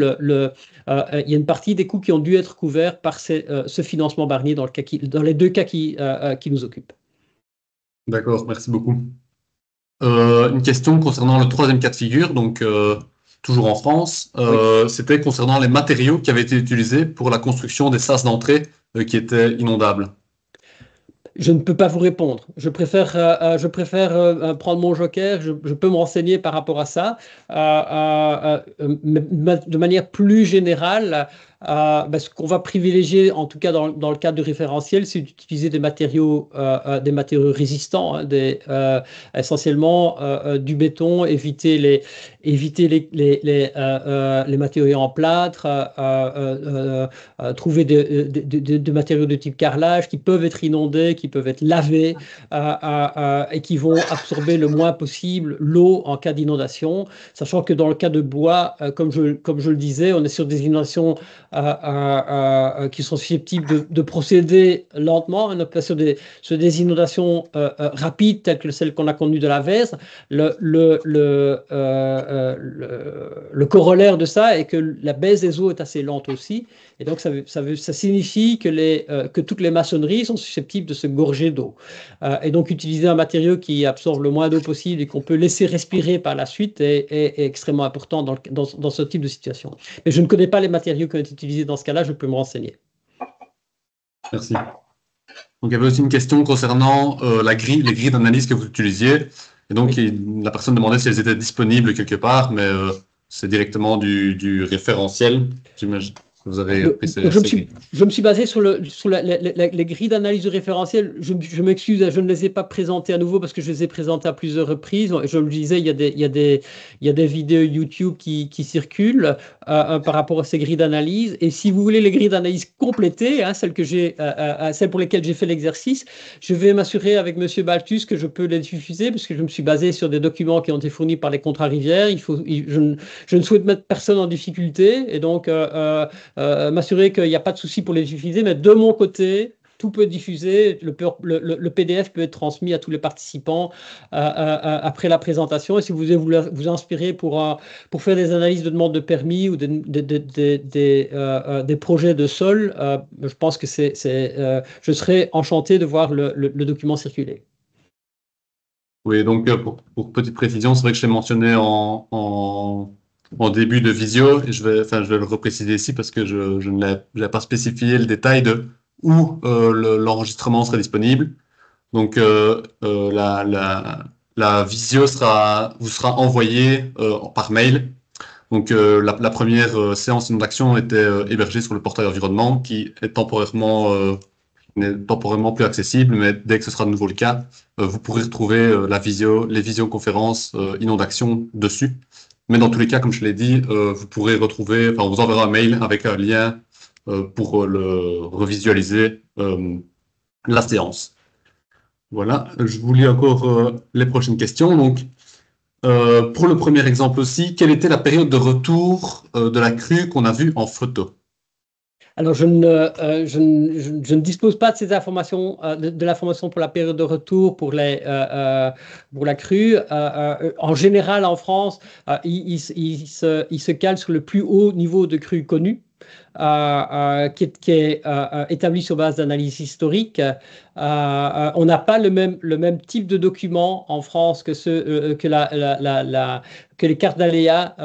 Il y a une partie des coûts qui ont dû être couverts par ce financement Barnier dans les deux cas qui nous occupent. D'accord, merci beaucoup. Une question concernant le troisième cas de figure, donc toujours en France, oui. C'était concernant les matériaux qui avaient été utilisés pour la construction des sas d'entrée qui étaient inondables. Je ne peux pas vous répondre. Je préfère prendre mon joker. Je peux me renseigner par rapport à ça. De manière plus générale, ce qu'on va privilégier, en tout cas dans le cadre du référentiel, c'est d'utiliser des matériaux résistants, hein, essentiellement du béton, éviter les matériaux en plâtre, trouver des matériaux de type carrelage qui peuvent être inondés, qui peuvent être lavés et qui vont absorber le moins possible l'eau en cas d'inondation, sachant que dans le cas de bois, comme je le disais, on est sur des inondations qui sont susceptibles de procéder lentement. On n'est pas sur des inondations rapides telles que celles qu'on a connues de la Vesdre. Le corollaire de ça est que la baisse des eaux est assez lente aussi. Et donc, ça signifie que toutes les maçonneries sont susceptibles de se gorger d'eau. Et donc, utiliser un matériau qui absorbe le moins d'eau possible et qu'on peut laisser respirer par la suite est extrêmement important dans ce type de situation. Mais je ne connais pas les matériaux qui ont été utilisés dans ce cas-là, je peux me renseigner. Merci. Donc, il y avait aussi une question concernant les grilles d'analyse que vous utilisiez. Et donc, la personne demandait si elles étaient disponibles quelque part, mais c'est directement du référentiel, j'imagine. Vous avez pris je me suis basé sur les grilles d'analyse de référentiel. Je m'excuse, je ne les ai pas présentées à nouveau parce que je les ai présentées à plusieurs reprises. Je le disais, il y a des vidéos YouTube qui circulent par rapport à ces grilles d'analyse. Et si vous voulez les grilles d'analyse complétées, hein, celles pour lesquelles j'ai fait l'exercice, je vais m'assurer avec M. Balthus que je peux les diffuser parce que je me suis basé sur des documents qui ont été fournis par les contrats rivières. Je ne souhaite mettre personne en difficulté et donc m'assurer qu'il n'y a pas de souci pour les diffuser, mais de mon côté, tout peut être diffusé, le PDF peut être transmis à tous les participants après la présentation. Et si vous voulez vous inspirer pour faire des analyses de demande de permis ou des projets de sol, je pense que je serais enchanté de voir le document circuler. Oui, donc pour petite précision, c'est vrai que je l'ai mentionné en début de visio, et je vais le repréciser ici parce que je ne l'ai pas spécifié le détail de où l'enregistrement serait disponible. Donc la visio vous sera envoyée par mail. Donc la première séance d'inondation était hébergée sur le portail environnement qui est n'est temporairement plus accessible, mais dès que ce sera de nouveau le cas, vous pourrez retrouver les visioconférences inondation dessus. Mais dans tous les cas, comme je l'ai dit, vous pourrez retrouver, on vous enverra un mail avec un lien pour revisualiser la séance. Voilà, je vous lis encore les prochaines questions. Donc, pour le premier exemple aussi, quelle était la période de retour de la crue qu'on a vue en photo? Alors, je ne dispose pas de ces informations, de l'information pour la période de retour pour la crue. En général, en France, il se cale sur le plus haut niveau de crue connu. Qui est établi sur base d'analyse historique. On n'a pas le même type de document en France que les cartes d'aléas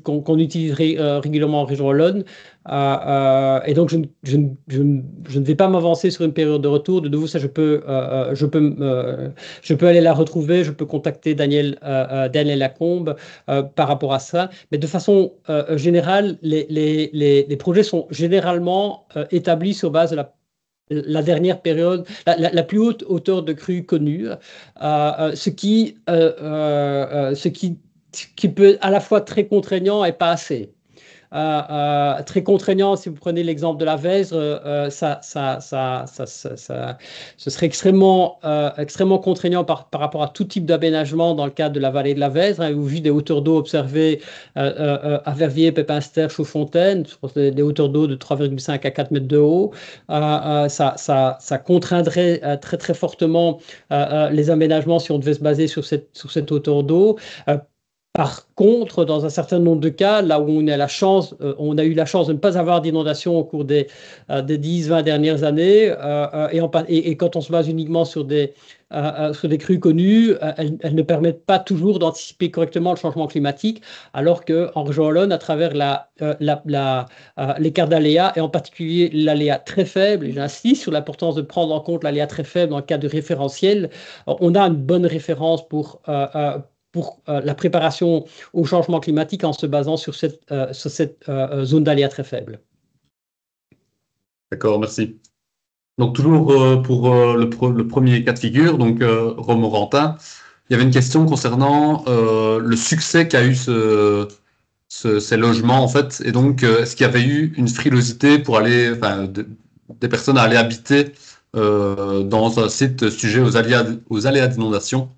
qu'on utilise régulièrement en région Wallonne. Et donc, je ne vais pas m'avancer sur une période de retour. De nouveau, ça, je peux aller la retrouver. Je peux contacter Daniel Lacombe par rapport à ça. Mais de façon générale, les projets sont généralement établis sur base de la dernière période, la plus haute hauteur de crue connue, ce qui peut être à la fois très contraignant et pas assez. Très contraignant, si vous prenez l'exemple de la Vesdre, ce serait extrêmement contraignant par rapport à tout type d'aménagement dans le cadre de la vallée de la Vesdre. Hein, vu des hauteurs d'eau observées à Verviers, Pépinster, Chaudfontaine, des hauteurs d'eau de 3,5 à 4 mètres de haut, ça contraindrait très très fortement les aménagements si on devait se baser sur cette hauteur d'eau. Par contre, dans un certain nombre de cas, là où on a eu la chance de ne pas avoir d'inondation au cours des 10-20 dernières années, et quand on se base uniquement sur des crues connues, elles ne permettent pas toujours d'anticiper correctement le changement climatique, alors qu'en région Wallonne, à travers les cartes d'aléas, et en particulier l'aléa très faible, et j'insiste sur l'importance de prendre en compte l'aléa très faible dans le cadre du référentiel, on a une bonne référence pour la préparation au changement climatique en se basant sur cette zone d'aléa très faible. D'accord, merci. Donc toujours pour le premier cas de figure, donc Romorantin, il y avait une question concernant le succès qu'a eu ces logements en fait, et donc est-ce qu'il y avait eu une frilosité pour aller, enfin, des personnes à aller habiter dans un site sujet aux aléas d'inondation,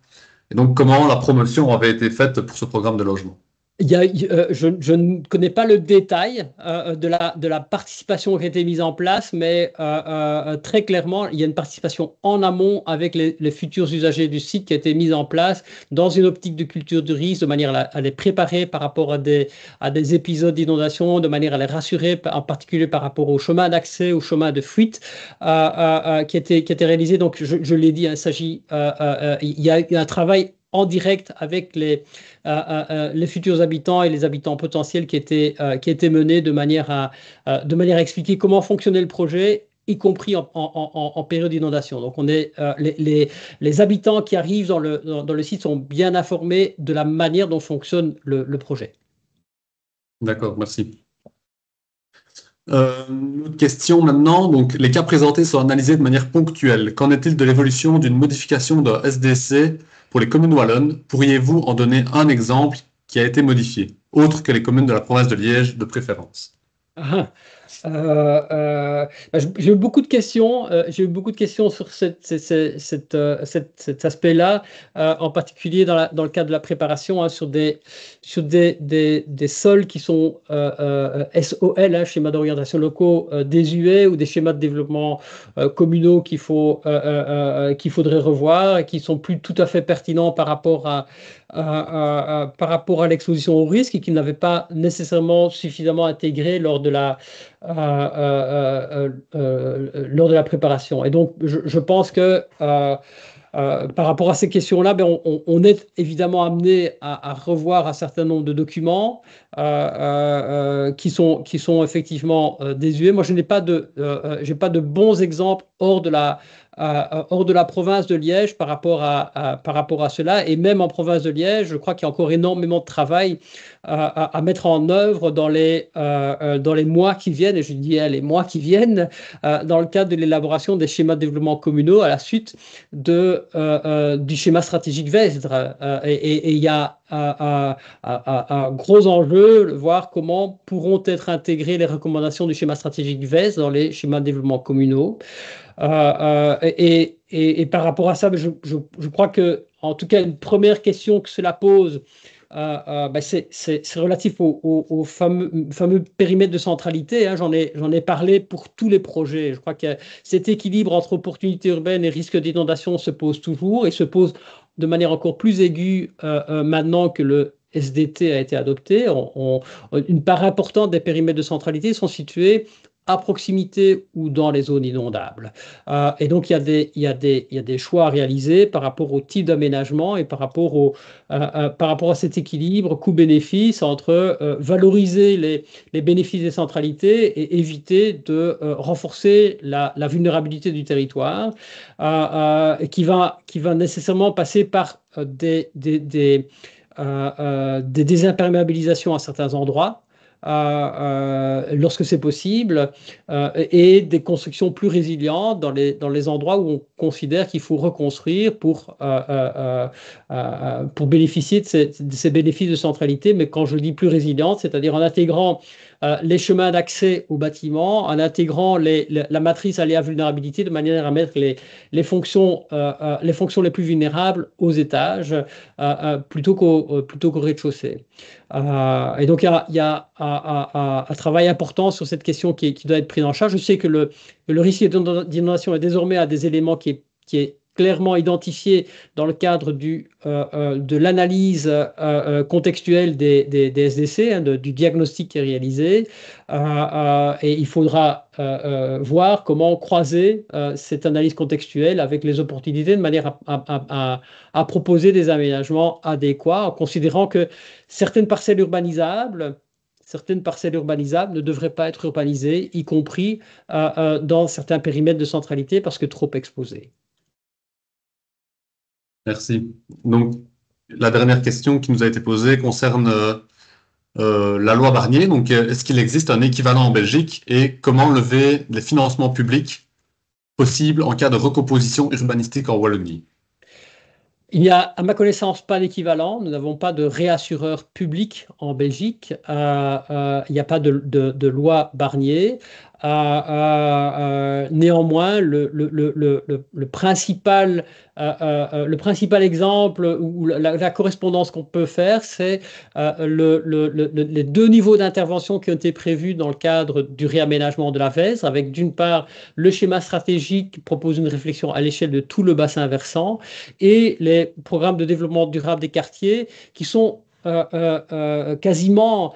et donc comment la promotion avait été faite pour ce programme de logement? Je ne connais pas le détail de la participation qui a été mise en place, mais très clairement, il y a une participation en amont avec les futurs usagers du site qui a été mise en place dans une optique de culture du risque, de manière à les préparer par rapport à des épisodes d'inondation, de manière à les rassurer, en particulier par rapport au chemin d'accès, au chemin de fuite qui a été réalisé. Donc, je l'ai dit, hein, il y a un travail en direct avec les futurs habitants et les habitants potentiels qui étaient menés de manière à expliquer comment fonctionnait le projet, y compris en période d'inondation. Donc, les habitants qui arrivent dans le site sont bien informés de la manière dont fonctionne le projet. D'accord, merci. Une autre question maintenant. Donc, les cas présentés sont analysés de manière ponctuelle. Qu'en est-il de l'évolution d'une modification d'un SDC pour les communes wallonnes? Pourriez-vous en donner un exemple qui a été modifié, autre que les communes de la province de Liège de préférence? Ah, j'ai eu beaucoup de questions. J'ai eu beaucoup de questions sur cet aspect-là, en particulier dans le cadre de la préparation, hein, sur des sols qui sont SOL, hein, schéma d'orientation locaux désuets, ou des schémas de développement communaux qu'il faudrait revoir et qui sont plus tout à fait pertinents par rapport à l'exposition au risque, et qui n'avaient pas nécessairement suffisamment intégré lors de la préparation. Et donc, je pense que par rapport à ces questions-là, ben, on est évidemment amené à revoir un certain nombre de documents qui sont effectivement désuets. Moi, je n'ai pas j'ai pas de bons exemples hors de la province de Liège par rapport à cela. Et même en province de Liège, je crois qu'il y a encore énormément de travail à mettre en œuvre dans les mois qui viennent, et je dis les mois qui viennent, dans le cadre de l'élaboration des schémas de développement communaux à la suite du schéma stratégique VESDRE. Et il y a un gros enjeu, voir comment pourront être intégrées les recommandations du schéma stratégique VESDRE dans les schémas de développement communaux. Et par rapport à ça, je crois que, en tout cas, une première question que cela pose, c'est relatif au fameux périmètre de centralité, hein. J'en ai parlé pour tous les projets. Je crois que cet équilibre entre opportunités urbaines et risque d'inondation se pose toujours, et se pose de manière encore plus aiguë maintenant que le SDT a été adopté. Une part importante des périmètres de centralité sont situés à proximité ou dans les zones inondables. Et donc, il y a des choix à réaliser par rapport au type d'aménagement et par rapport à cet équilibre coût-bénéfice entre valoriser les bénéfices des centralités et éviter de renforcer la vulnérabilité du territoire, qui va nécessairement passer par des désimperméabilisations à certains endroits, lorsque c'est possible, et des constructions plus résilientes dans les endroits où on considère qu'il faut reconstruire pour bénéficier de ces bénéfices de centralité. Mais quand je dis plus résiliente, c'est-à-dire en intégrant les chemins d'accès aux bâtiments, en intégrant la matrice aléa vulnérabilité, de manière à mettre les fonctions les plus vulnérables aux étages plutôt qu'au rez-de-chaussée. Et donc, il y a un travail important sur cette question qui doit être prise en charge. Je sais que le risque d'inondation est désormais un des éléments qui est clairement identifié dans le cadre de l'analyse contextuelle des SDC, hein, du diagnostic qui est réalisé. Et il faudra voir comment croiser cette analyse contextuelle avec les opportunités, de manière à proposer des aménagements adéquats, en considérant que certaines parcelles urbanisables ne devraient pas être urbanisées, y compris dans certains périmètres de centralité, parce que trop exposés. Merci. Donc, la dernière question qui nous a été posée concerne la loi Barnier. Donc, est-ce qu'il existe un équivalent en Belgique et comment lever les financements publics possibles en cas de recomposition urbanistique en Wallonie? Il n'y a, à ma connaissance, pas d'équivalent. Nous n'avons pas de réassureur public en Belgique. Il n'y a pas de loi Barnier. Néanmoins, le principal exemple ou la correspondance qu'on peut faire, c'est les deux niveaux d'intervention qui ont été prévus dans le cadre du réaménagement de la Vesdre, avec d'une part le schéma stratégique qui propose une réflexion à l'échelle de tout le bassin versant et les programmes de développement durable des quartiers qui sont quasiment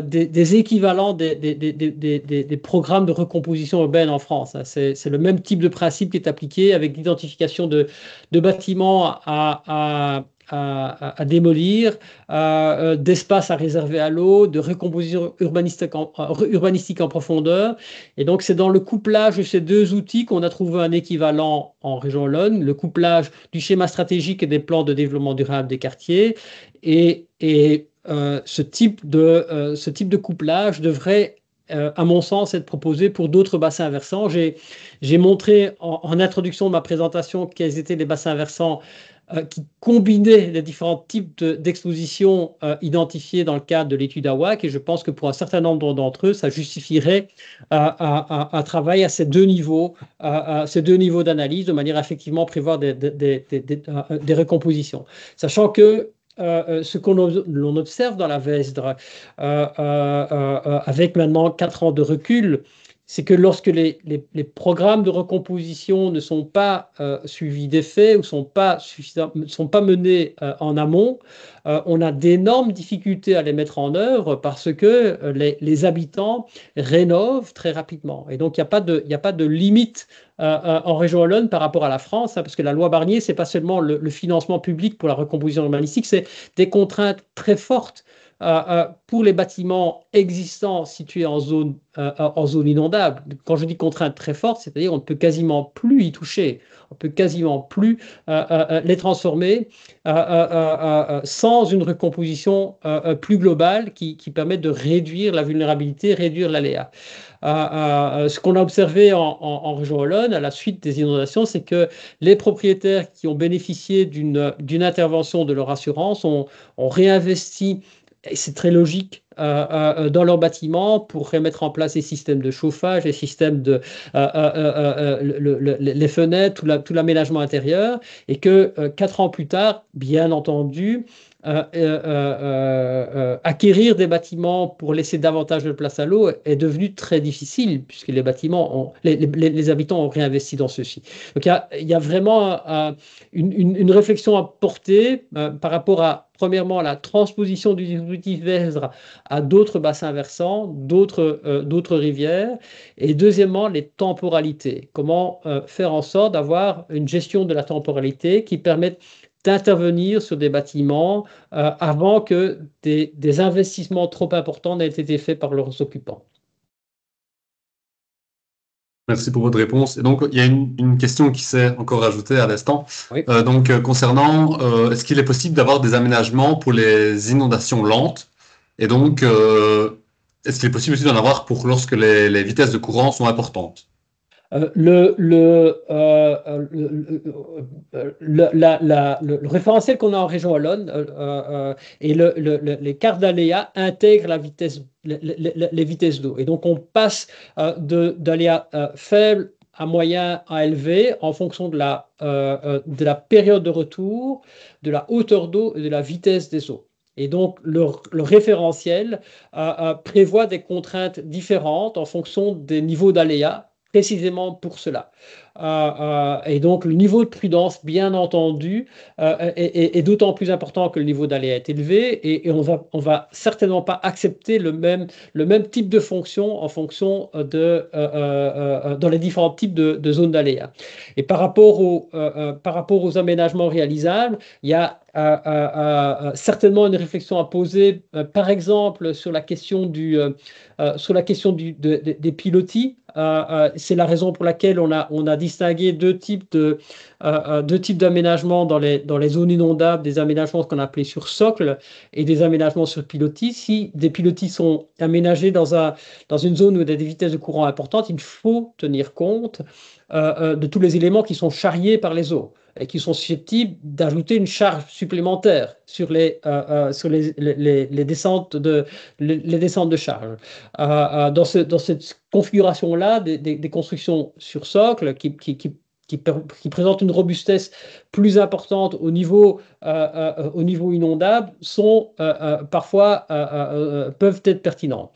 des équivalents des programmes de recomposition urbaine en France. C'est le même type de principe qui est appliqué avec l'identification de bâtiments à démolir, d'espaces à réserver à l'eau, de recomposition urbanistique en profondeur. Et donc, c'est dans le couplage de ces deux outils qu'on a trouvé un équivalent en région Wallonne, le couplage du schéma stratégique et des plans de développement durable des quartiers. Ce type de couplage devrait, à mon sens, être proposé pour d'autres bassins versants. J'ai montré en introduction de ma présentation quels étaient les bassins versants qui combinaient les différents types d'expositions identifiés dans le cadre de l'étude AWAC, et je pense que pour un certain nombre d'entre eux, ça justifierait un travail à ces deux niveaux d'analyse, de manière à effectivement prévoir des recompositions. Sachant que ce l'on observe dans la Vesdre, avec maintenant 4 ans de recul, c'est que lorsque les programmes de recomposition ne sont pas suivis d'effet ou ne sont pas menés en amont, on a d'énormes difficultés à les mettre en œuvre parce que les habitants rénovent très rapidement. Et donc, il n'y a pas de limite en région Wallonne par rapport à la France, parce que la loi Barnier, ce n'est pas seulement le financement public pour la recomposition urbanistique, c'est des contraintes très fortes pour les bâtiments existants situés en zone inondable. Quand je dis contraintes très fortes, c'est-à-dire on ne peut quasiment plus y toucher, on ne peut quasiment plus les transformer sans une recomposition plus globale qui permette de réduire la vulnérabilité, réduire l'aléa. Ce qu'on a observé en région Wallonne à la suite des inondations, c'est que les propriétaires qui ont bénéficié d'une intervention de leur assurance ont réinvesti, et c'est très logique, dans leurs bâtiments pour remettre en place des systèmes de chauffage, des systèmes les fenêtres, tout l'aménagement intérieur, et que 4 ans plus tard, bien entendu, acquérir des bâtiments pour laisser davantage de place à l'eau est devenu très difficile puisque les habitants ont réinvesti dans ceci. Donc il y a vraiment une réflexion à porter par rapport à, premièrement, la transposition du dispositif Vesdre à d'autres bassins versants, d'autres rivières, et deuxièmement, les temporalités. Comment faire en sorte d'avoir une gestion de la temporalité qui permette d'intervenir sur des bâtiments avant que des investissements trop importants n'aient été faits par leurs occupants. Merci pour votre réponse. Et donc, il y a une question qui s'est encore ajoutée à l'instant. Oui. Concernant, est-ce qu'il est possible d'avoir des aménagements pour les inondations lentes? Et donc, est-ce qu'il est possible aussi d'en avoir pour lorsque les vitesses de courant sont importantes? Le référentiel qu'on a en région Wallonne et les cartes d'aléas intègrent les vitesses d'eau. Et donc, on passe d'aléas faibles à moyen à élevé en fonction de la période de retour, de la hauteur d'eau et de la vitesse des eaux. Et donc, le référentiel prévoit des contraintes différentes en fonction des niveaux d'aléas, précisément pour cela. Et donc, le niveau de prudence, bien entendu, est d'autant plus important que le niveau d'aléa est élevé et on va certainement pas accepter le même type de fonction en fonction dans les différents types de zones d'aléa. Et par rapport aux aménagements réalisables, il y a certainement une réflexion à poser, par exemple, sur la question des pilotis. C'est la raison pour laquelle on a distingué deux types d'aménagements dans les zones inondables, des aménagements qu'on appelait sur socle et des aménagements sur pilotis. Si des pilotis sont aménagés dans une zone où il y a des vitesses de courant importantes, il faut tenir compte de tous les éléments qui sont charriés par les eaux et qui sont susceptibles d'ajouter une charge supplémentaire sur les descentes de charge. Dans cette configuration-là, des constructions sur socle qui présentent une robustesse plus importante au niveau inondable parfois peuvent être pertinentes.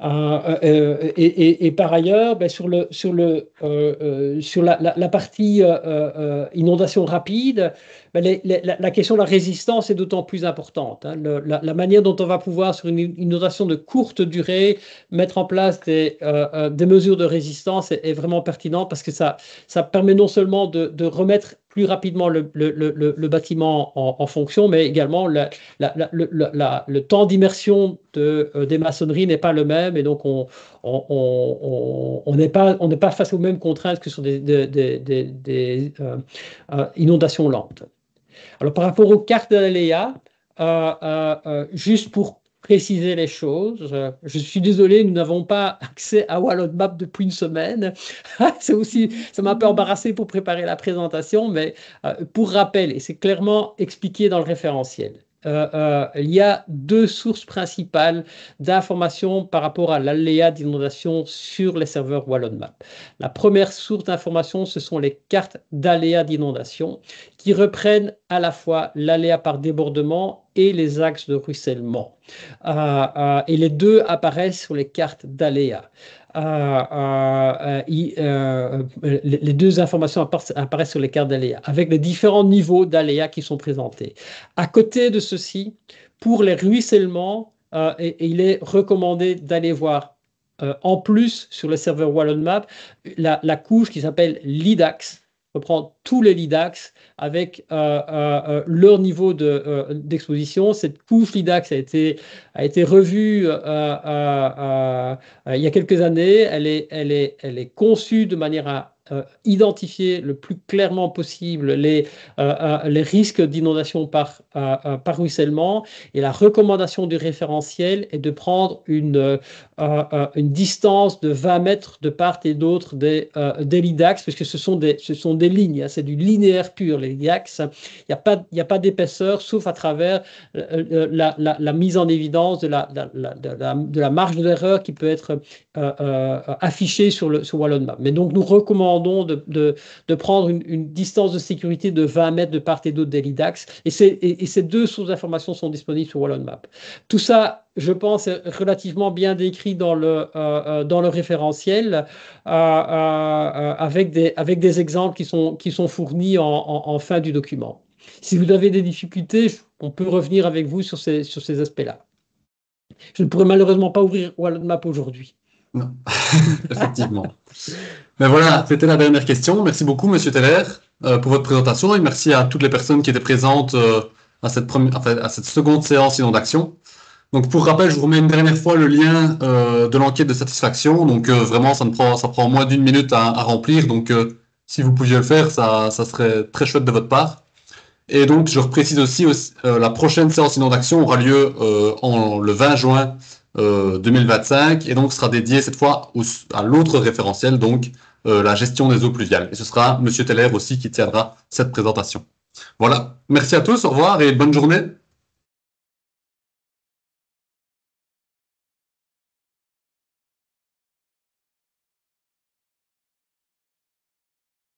Et par ailleurs, sur la partie inondation rapide, la question de la résistance est d'autant plus importante. La manière dont on va pouvoir, sur une inondation de courte durée, mettre en place des mesures de résistance est vraiment pertinente, parce que ça permet non seulement de remettre plus rapidement le bâtiment en fonction, mais également le temps d'immersion des maçonneries n'est pas le même, et donc on n'est pas face aux mêmes contraintes que sur des inondations lentes. Alors, par rapport aux cartes d'aléas, juste pour préciser les choses, je suis désolé, nous n'avons pas accès à WallonMap depuis une semaine. Ça m'a un peu embarrassé pour préparer la présentation, mais pour rappel, et c'est clairement expliqué dans le référentiel, il y a deux sources principales d'informations par rapport à l'aléa d'inondation sur les serveurs WallonMap. La première source d'information, ce sont les cartes d'aléa d'inondation qui reprennent à la fois l'aléa par débordement et les axes de ruissellement. Et les deux apparaissent sur les cartes d'aléa. Les deux informations apparaissent sur les cartes d'aléa, avec les différents niveaux d'aléa qui sont présentés. À côté de ceci, pour les ruissellements, il est recommandé d'aller voir en plus sur le serveur WallonMap la couche qui s'appelle LIDAX. Reprendre tous les LIDAX avec leur niveau d'exposition. Cette couche LIDAX a été revue il y a quelques années. Elle est conçue de manière à identifier le plus clairement possible les risques d'inondation par ruissellement. Et la recommandation du référentiel est de prendre une distance de 20 mètres de part et d'autre des LIDAX, parce que ce sont des lignes, hein, c'est du linéaire pur, les LIDAX. Il n'y a pas d'épaisseur, sauf à travers la mise en évidence de la marge d'erreur qui peut être affichée sur WallonMap. Mais donc, nous recommandons de prendre une distance de sécurité de 20 mètres de part et d'autre des LIDAX. Et ces deux sources d'informations sont disponibles sur WallonMap. Tout ça, je pense, est relativement bien décrit dans le référentiel, avec des exemples qui sont fournis en fin du document. Si vous avez des difficultés, on peut revenir avec vous sur ces aspects-là. Je ne pourrais malheureusement pas ouvrir WallonMap aujourd'hui. Non, effectivement. Mais voilà, c'était la dernière question. Merci beaucoup, Monsieur Teller, pour votre présentation, et merci à toutes les personnes qui étaient présentes à cette seconde séance inondation. Donc, pour rappel, je vous remets une dernière fois le lien de l'enquête de satisfaction. Donc, vraiment, ça prend moins d'1 minute à remplir. Donc, si vous pouviez le faire, ça serait très chouette de votre part. Et donc, je reprécise aussi la prochaine séance inondation aura lieu le 20 juin 2025, et donc sera dédiée cette fois à l'autre référentiel, donc la gestion des eaux pluviales. Et ce sera Monsieur Teller aussi qui tiendra cette présentation. Voilà, merci à tous, au revoir et bonne journée.